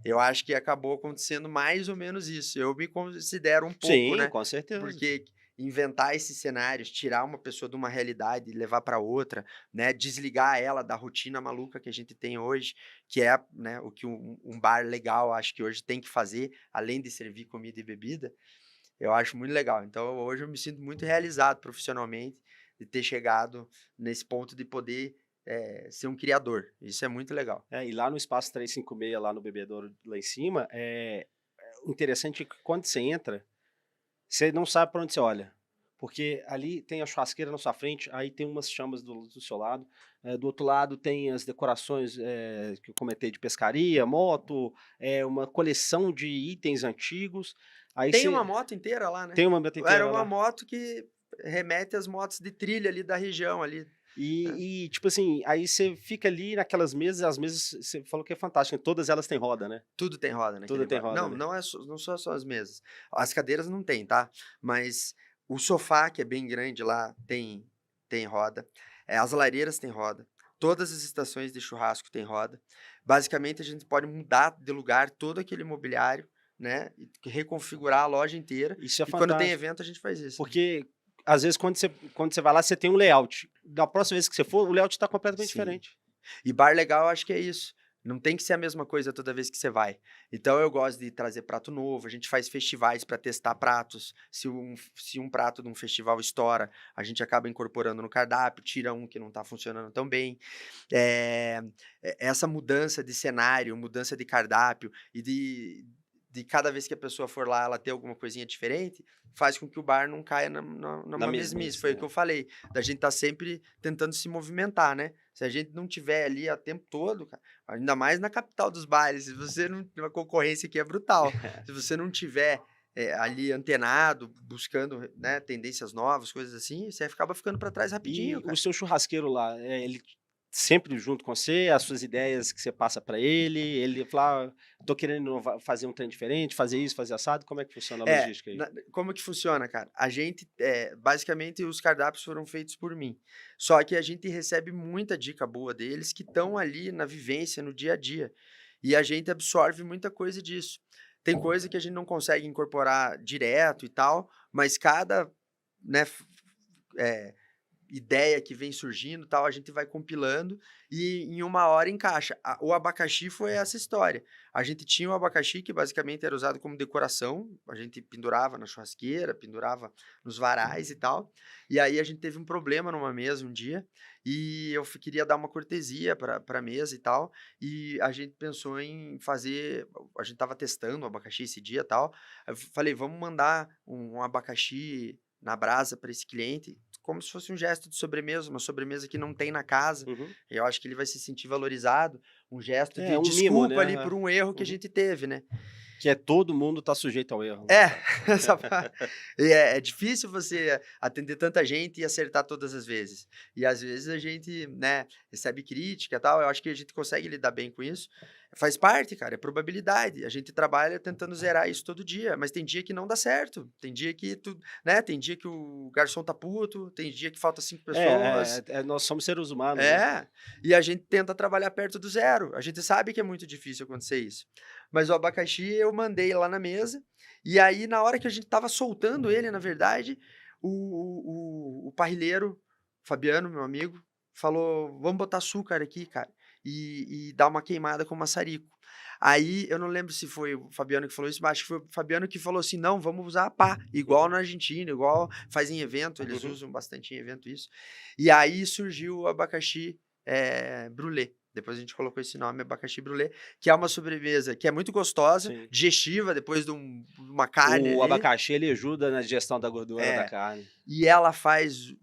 Eu acho que acabou acontecendo mais ou menos isso. Eu me considero um pouco, Sim, né? com certeza. Porque inventar esses cenários, tirar uma pessoa de uma realidade e levar para outra, né? Desligar ela da rotina maluca que a gente tem hoje, que é, né, o que um bar legal acho que hoje tem que fazer, além de servir comida e bebida. Eu acho muito legal. Então, hoje eu me sinto muito realizado profissionalmente de ter chegado nesse ponto de poder ser um criador. Isso é muito legal. E lá no espaço 356, lá no bebedouro, lá em cima, o interessante é que quando você entra, você não sabe para onde você olha. Porque ali tem a churrasqueira na sua frente, aí tem umas chamas do seu lado, do outro lado tem as decorações que eu comentei de pescaria, moto, uma coleção de itens antigos. Aí Tem uma você moto inteira lá, né? tem uma meta Era inteira uma lá. moto que remete às motos de trilha ali da região ali, né? Tipo assim, aí você fica ali naquelas mesas, as mesas, você falou que é fantástico, todas elas têm roda, né? Tudo tem roda Tudo naquele tem bar. roda Não, ali. não são só as mesas. As cadeiras não tem, tá? Mas o sofá, que é bem grande lá, tem roda. As lareiras têm roda. Todas as estações de churrasco têm roda. Basicamente, a gente pode mudar de lugar todo aquele mobiliário, né? E reconfigurar a loja inteira. Isso é E quando tem fantástico. evento, a gente faz isso. Porque, às vezes, quando você vai lá, você tem um layout. Da próxima vez que você for, o layout está completamente Sim. diferente. E bar legal, eu acho que é isso. Não tem que ser a mesma coisa toda vez que você vai. Então eu gosto de trazer prato novo, a gente faz festivais para testar pratos. Se um prato de um festival estoura, a gente acaba incorporando no cardápio, tira um que não está funcionando tão bem. Eh, Essa mudança de cenário, mudança de cardápio e de cada vez que a pessoa for lá, ela ter alguma coisinha diferente, faz com que o bar não caia Na numa mesmice. mesmice, Foi o que né? eu falei, da gente tá sempre tentando se movimentar, né? Se a gente não tiver ali o tempo todo, cara, ainda mais na capital dos bailes, se você não, a concorrência aqui é brutal. Se você não tiver ali antenado, buscando, né, tendências novas, coisas assim, você acaba ficando para trás rapidinho, E o cara. seu churrasqueiro lá, ele sempre junto com você, as suas ideias que você passa para ele fala: tô querendo fazer um trem diferente, fazer isso, fazer assado", como é que funciona a logística aí? Como que funciona, cara? A gente, basicamente, os cardápios foram feitos por mim. Só que a gente recebe muita dica boa deles que estão ali na vivência, no dia a dia. E a gente absorve muita coisa disso. Tem coisa que a gente não consegue incorporar direto e tal, mas cada, né, ideia que vem surgindo, tal, a gente vai compilando e em uma hora encaixa. O abacaxi foi essa história. A gente tinha o abacaxi que basicamente era usado como decoração, a gente pendurava na churrasqueira, pendurava nos varais e tal. E aí a gente teve um problema numa mesa um dia e eu queria dar uma cortesia para a mesa e tal. E a gente pensou em fazer, a gente estava testando o abacaxi esse dia e tal. Eu falei, vamos mandar um abacaxi na brasa para esse cliente, como se fosse um gesto de sobremesa, uma sobremesa que não tem na casa. Uhum. Eu acho que ele vai se sentir valorizado, um gesto É de um mimo, desculpa né? ali por um erro que a Uhum. gente teve, né? Que é todo mundo tá sujeito ao erro, né? É, é difícil você atender tanta gente e acertar todas as vezes. E às vezes a gente, né, recebe crítica e tal, eu acho que a gente consegue lidar bem com isso. Faz parte, cara, é probabilidade. A gente trabalha tentando zerar isso todo dia, mas tem dia que não dá certo. Tem dia que tu, né, tem dia que o garçom tá puto, tem dia que falta 5 pessoas. Nós somos seres humanos, né? É, e a gente tenta trabalhar perto do zero. A gente sabe que é muito difícil acontecer isso. Mas o abacaxi eu mandei lá na mesa, e aí na hora que a gente tava soltando ele, na verdade, o parrilheiro, Fabiano, meu amigo, falou: vamos botar açúcar aqui, cara, e dar uma queimada com maçarico. Aí eu não lembro se foi o Fabiano que falou isso, mas acho que foi o Fabiano que falou assim: não, vamos usar a pá, igual na Argentina, igual faz em evento, eles Uhum. usam bastante em evento isso. E aí surgiu o abacaxi brulê. Depois a gente colocou esse nome, abacaxi brulê, que é uma sobremesa que é muito gostosa, Sim. digestiva, depois de uma carne O ali. abacaxi, ele ajuda na digestão da gordura da É, carne. e ela faz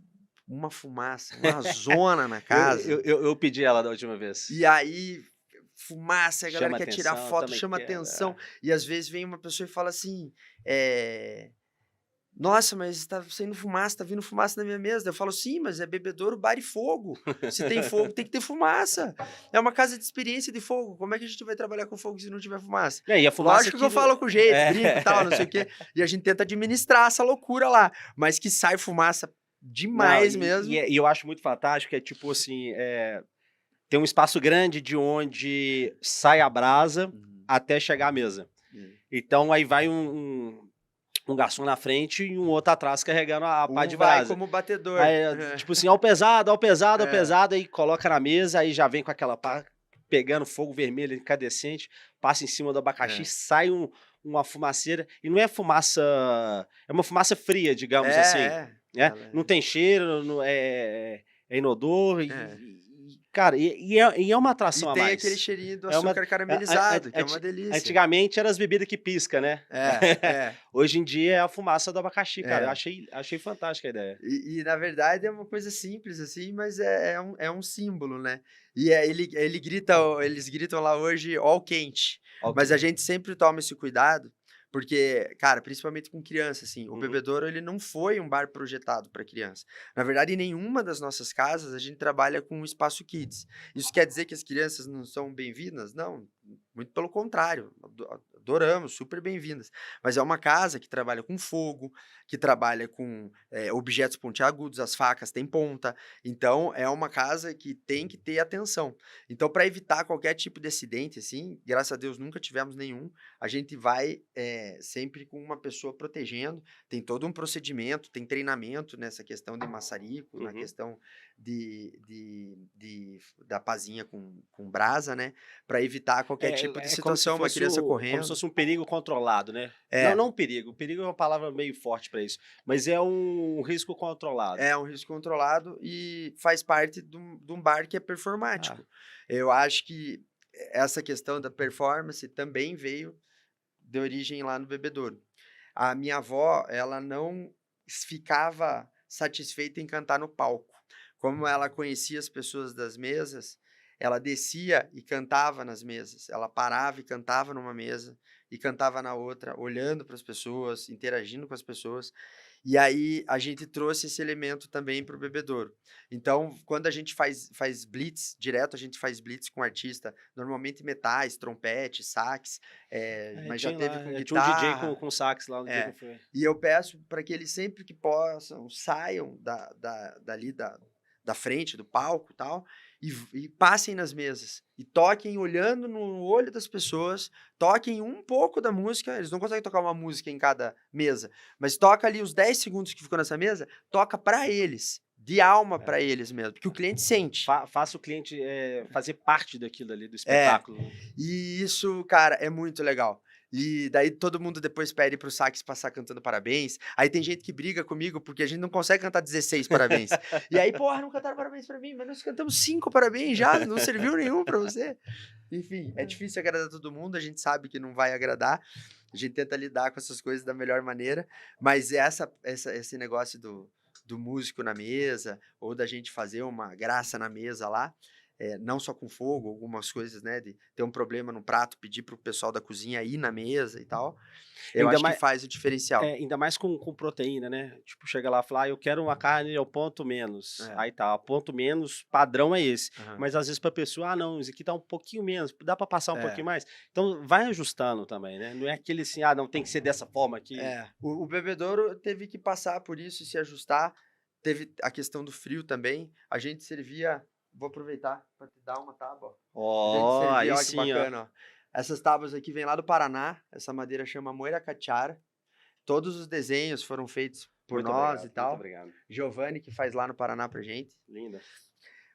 uma fumaça, uma zona na casa. Eu pedi ela da última vez. E aí, fumaça, a galera Chama quer tirar atenção, eu foto, também chama quero. atenção. E às vezes vem uma pessoa e fala assim: nossa, mas tá saindo fumaça, tá vindo fumaça na minha mesa. Eu falo, sim, mas é bebedouro, bar e fogo. Se tem fogo, tem que ter fumaça. É uma casa de experiência de fogo. Como é que a gente vai trabalhar com fogo se não tiver fumaça? É, e a fumaça Lógico que eu falo com jeito, é. brinco e tal, não sei o quê. E a gente tenta administrar essa loucura lá. Mas que sai fumaça Não, demais mesmo. e eu acho muito fantástico, é tipo assim, tem um espaço grande de onde sai a brasa até chegar à mesa. Então aí vai um garçom na frente e um outro atrás carregando a pá Um de vai brasa. como batedor. Aí, tipo assim, ao pesado, ao pesado, ao É. pesado, aí coloca na mesa, aí já vem com aquela pá pegando fogo vermelho incandescente, passa em cima do abacaxi, É. sai uma fumaceira, e não é fumaça, é uma fumaça fria, digamos assim, É. né? Não tem cheiro, não é inodor, cara, e é uma E atração a tem aquele mais. cheirinho do É uma, açúcar caramelizado, que é uma anti- delícia. Antigamente eram as bebidas que pisca, né? É. Hoje em dia é a fumaça do abacaxi, cara. Eu É. achei fantástica a ideia. E na verdade é uma coisa simples assim, mas é um símbolo, né. E ele grita eles gritam lá hoje: "Ó o quente", mas a Ok. gente sempre toma esse cuidado, porque, cara, principalmente com criança, assim, o Uhum. bebedouro ele não foi um bar projetado para criança. Na verdade, em nenhuma das nossas casas a gente trabalha com um espaço kids. Isso quer dizer que as crianças não são bem-vindas? Não, muito pelo contrário, adoramos, super bem-vindas. Mas é uma casa que trabalha com fogo, que trabalha com objetos pontiagudos, as facas têm ponta. Então, é uma casa que tem que ter atenção. Então, para evitar qualquer tipo de acidente, assim, graças a Deus nunca tivemos nenhum, a gente vai sempre com uma pessoa protegendo. Tem todo um procedimento, tem treinamento nessa questão de maçarico, na Uhum. questão da pazinha com brasa, né? Para evitar qualquer tipo de Como se situação, uma fosse criança como se correndo. fosse um perigo controlado, né? Não, É, não um perigo. Perigo é uma palavra meio forte para isso, mas é um risco controlado. É um risco controlado e faz parte de um bar que é Ah, performático. Eu acho que essa questão da performance também veio de origem lá no bebedouro. A minha avó, ela não ficava satisfeita em cantar no palco. Como ela conhecia as pessoas das mesas, ela descia e cantava nas mesas. Ela parava e cantava numa mesa e cantava na outra, olhando para as pessoas, interagindo com as pessoas. E aí a gente trouxe esse elemento também para o bebedouro. Então, quando a gente faz blitz, direto a gente faz blitz com artista, normalmente metais, trompete, sax, mas já tinha teve com lá, tinha um DJ guitarra. com sax lá no dia que eu É. fui. E eu peço para que eles sempre que possam, saiam dali da frente, do palco e tal, e passem nas mesas. E toquem olhando no olho das pessoas, toquem um pouco da música. Eles não conseguem tocar uma música em cada mesa, mas toca ali os 10 segundos que ficou nessa mesa, toca para eles. de alma para eles mesmo, porque o cliente sente. Faça o cliente fazer parte daquilo ali, do É, espetáculo. Né? e isso, cara, é muito legal. E daí todo mundo depois pede pro Sax passar cantando parabéns. Aí tem gente que briga comigo porque a gente não consegue cantar 16 parabéns. E aí, porra, não cantaram parabéns pra mim, mas nós cantamos 5 parabéns já, não serviu nenhum pra você. Enfim, é difícil agradar todo mundo, a gente sabe que não vai agradar. A gente tenta lidar com essas coisas da melhor maneira, mas esse negócio do músico na mesa, ou da gente fazer uma graça na mesa lá, não só com fogo, algumas coisas, né, de ter um problema no prato, pedir pro pessoal da cozinha ir na mesa e tal, eu Ainda acho que mais, faz o diferencial. ainda mais com proteína, né? Tipo, chega lá e fala, eu quero uma carne ao ponto menos. É, Aí tá, o ponto menos, padrão é esse. aham. Mas às vezes pra pessoa, não, isso aqui tá um pouquinho menos, dá pra passar um pouquinho É, mais. Então vai ajustando também, né? Não é aquele assim, não, tem que ser dessa forma aqui. o bebedouro teve que passar por isso e se ajustar. Teve a questão do frio também. A gente servia. Vou aproveitar para te dar uma tábua. A gente Ó, servia, aí olha que sim, ó. bacana, ó. Essas tábuas aqui vêm lá do Paraná. Essa madeira chama Moira Catiara. Todos os desenhos foram feitos por Muito nós e obrigado, muito tal. obrigado. Giovanni, que faz lá no Paraná pra gente. Linda.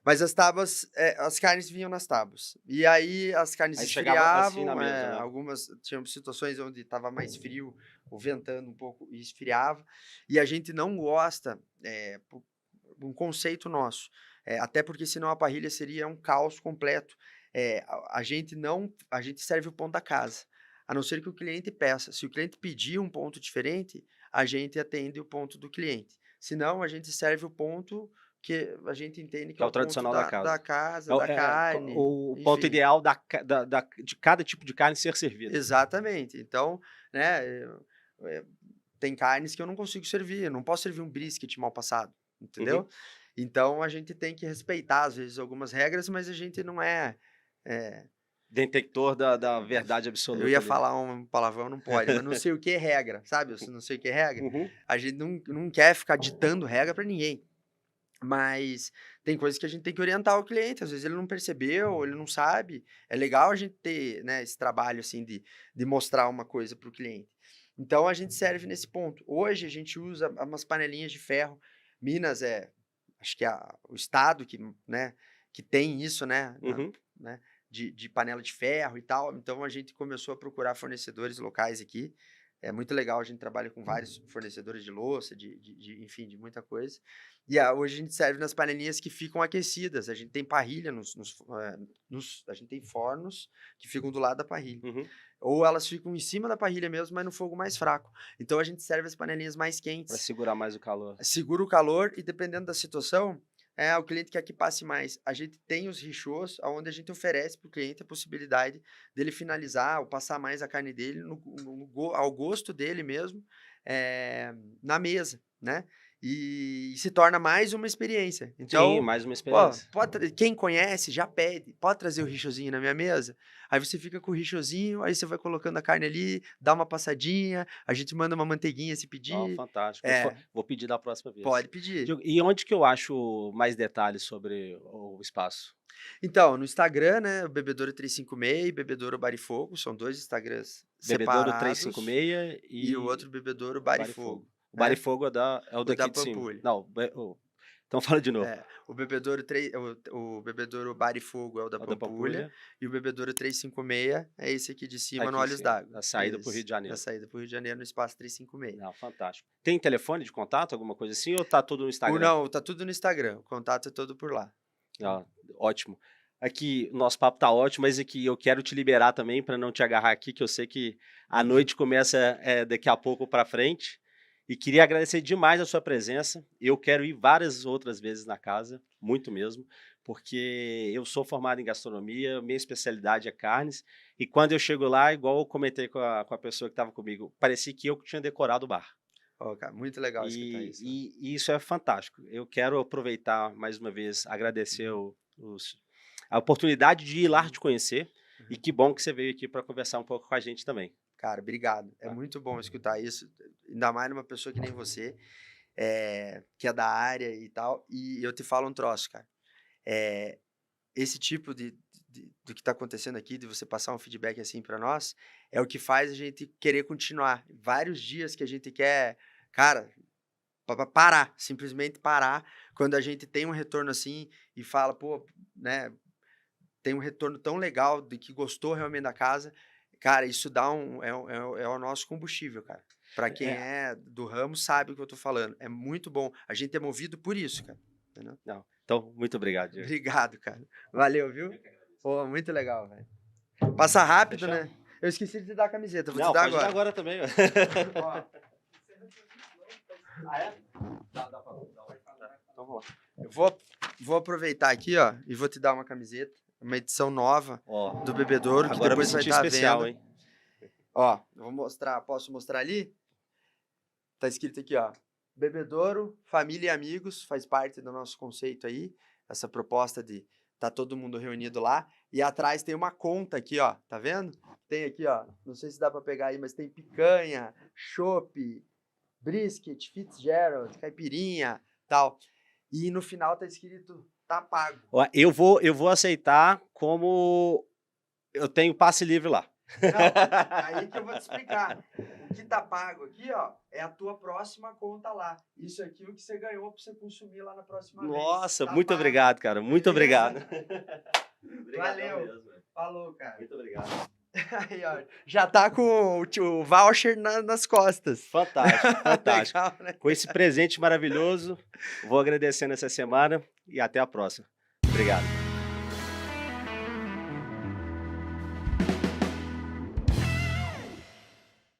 Mas as tábuas, as carnes vinham nas tábuas. E aí as carnes Aí chegava assim na esfriavam, mesa, né? algumas tinham situações onde estava mais frio, ou ventando um pouco e esfriava. E a gente não gosta, um conceito nosso, até porque senão a parrilha seria um caos completo. A gente não, a gente serve o ponto da casa, a não ser que o cliente peça. Se o cliente pedir um ponto diferente, a gente atende o ponto do cliente. Senão, a gente serve o ponto que a gente entende que Que é é o o ponto tradicional da da casa. casa, da carne, O ponto enfim. ideal de cada tipo de carne ser servida. Exatamente. Então, né, tem carnes que eu não consigo servir, eu não posso servir um brisket mal passado, Uhum. entendeu? Então a gente tem que respeitar, às vezes, algumas regras, mas a gente não é, Detector da verdade eu absoluta ia ali. falar um palavrão, não pode, mas não sei o que é regra, sabe? Eu não sei o que é regra. Uhum. A gente não quer ficar ditando regra para ninguém. Mas tem coisas que a gente tem que orientar o cliente, às vezes ele não percebeu, ou ele não sabe. É legal a gente ter, né, esse trabalho assim de mostrar uma coisa para o cliente. Então a gente serve nesse ponto. Hoje a gente usa umas panelinhas de ferro. Minas acho que é o estado que, né, que tem isso, né, Uhum. né, de panela de ferro e tal. Então a gente começou a procurar fornecedores locais aqui. É muito legal, a gente trabalha com vários fornecedores de louça, enfim, de muita coisa. E hoje a gente serve nas panelinhas que ficam aquecidas. A gente tem parrilha a gente tem fornos que ficam do lado da parrilha. Uhum. Ou elas ficam em cima da parrilha mesmo, mas no fogo mais fraco. Então a gente serve as panelinhas mais Para quentes. segurar mais o calor. Segura o calor e dependendo da situação, o cliente quer que passe mais. A gente tem os rechôs, onde a gente oferece para o cliente a possibilidade dele finalizar ou passar mais a carne dele ao gosto dele mesmo, na mesa, né? E se torna mais uma experiência. Sim, Então, mais uma pô, experiência. quem conhece já pede, pode trazer o richozinho na minha mesa? Aí você fica com o richozinho, aí você vai colocando a carne ali, dá uma passadinha, a gente manda uma manteiguinha se Ó, pedir. fantástico. É, Vou pedir da próxima vez. pode pedir. Diogo, e onde que eu acho mais detalhes sobre o espaço? Então, no Instagram, né, o Bebedouro 356 e Bebedouro Barifogo, são 2 Instagrams Bebedouro separados, 356 e o e outro Bebedouro Barifogo. Barifogo, O né, Barifogo é o o da daqui de cima. Pampulha. Não, então fala de novo. O Bebedouro 3 o Bebedouro Barifogo é o da É o da Pampulha, Pampulha, e o Bebedouro 356 é esse aqui de cima no aqui em Olhos cima, d'Água. a saída para o Rio Esse, de da Janeiro. saída para o Rio de Janeiro no espaço 356. Não, fantástico. Tem telefone de contato, alguma coisa assim, ou tá tudo no O Instagram? não, tá tudo no Instagram, o contato é todo por lá. Ah, ótimo. Aqui, o nosso papo tá ótimo, mas aqui eu quero te liberar também para não te agarrar aqui, que eu sei que a noite começa daqui a pouco para frente. E queria agradecer demais a sua presença. Eu quero ir várias outras vezes na casa, muito mesmo, porque eu sou formado em gastronomia, minha especialidade é carnes. E quando eu chego lá, igual eu comentei com a pessoa que estava comigo, parecia que eu tinha decorado o bar. Ó, cara, muito legal escutar E, isso. e isso é fantástico. Eu quero aproveitar mais uma vez, agradecer a oportunidade de ir lá Uhum, te conhecer. E uhum. que bom que você veio aqui para conversar um pouco com a gente também. Cara, obrigado. É Tá? muito bom escutar isso, ainda mais numa pessoa que nem você, que é da área e tal. E eu te falo um troço, cara. Eh, esse tipo do que está acontecendo aqui, de você passar um feedback assim para nós, é o que faz a gente querer continuar. Vários dias que a gente quer, cara, parar, simplesmente parar. Quando a gente tem um retorno assim e fala, pô, né, tem um retorno tão legal de que gostou realmente da casa, cara, isso dá é o nosso combustível, cara. Pra quem É, é do ramo sabe o que eu tô falando. É muito bom. A gente é movido por isso, cara. Entendeu? não. Então, muito obrigado, Diego. Obrigado, cara. Valeu, viu? Pô, muito legal, velho. Passa rápido, Fechamos? né? Eu esqueci de te dar a camiseta, vou te Não, dar pode dar agora. agora também. Ó, Ah, é? Dá pra dar. Então vamos lá. eu vou aproveitar aqui, ó, e vou te dar uma camiseta. Uma edição nova Ó, do Bebedouro, que agora eu me depois vai senti estar à especial, venda. hein? Ó, eu vou mostrar, posso mostrar ali? Tá escrito aqui, ó. Bebedouro, família e amigos, faz parte do nosso conceito aí, essa proposta de tá todo mundo reunido lá. E atrás tem uma conta aqui, ó, tá vendo? Tem aqui, ó, não sei se dá pra pegar aí, mas tem picanha, chopp, brisket, Fitzgerald, caipirinha, tal. E no final tá escrito, tá pago. Ó, eu vou aceitar como eu tenho passe livre lá. Não, aí que eu vou te explicar. O que tá pago aqui, ó, é a tua próxima conta lá. Isso aqui é o que você ganhou pra você consumir lá na próxima vez. Nossa, Tá muito pago. obrigado, cara. Muito obrigado. Valeu. Mesmo, velho. Falou, cara. Muito obrigado. Aí, ó, já tá com o voucher nas costas. Fantástico, fantástico. Legal, né? Com esse presente maravilhoso, vou agradecendo essa semana e até a próxima. Obrigado.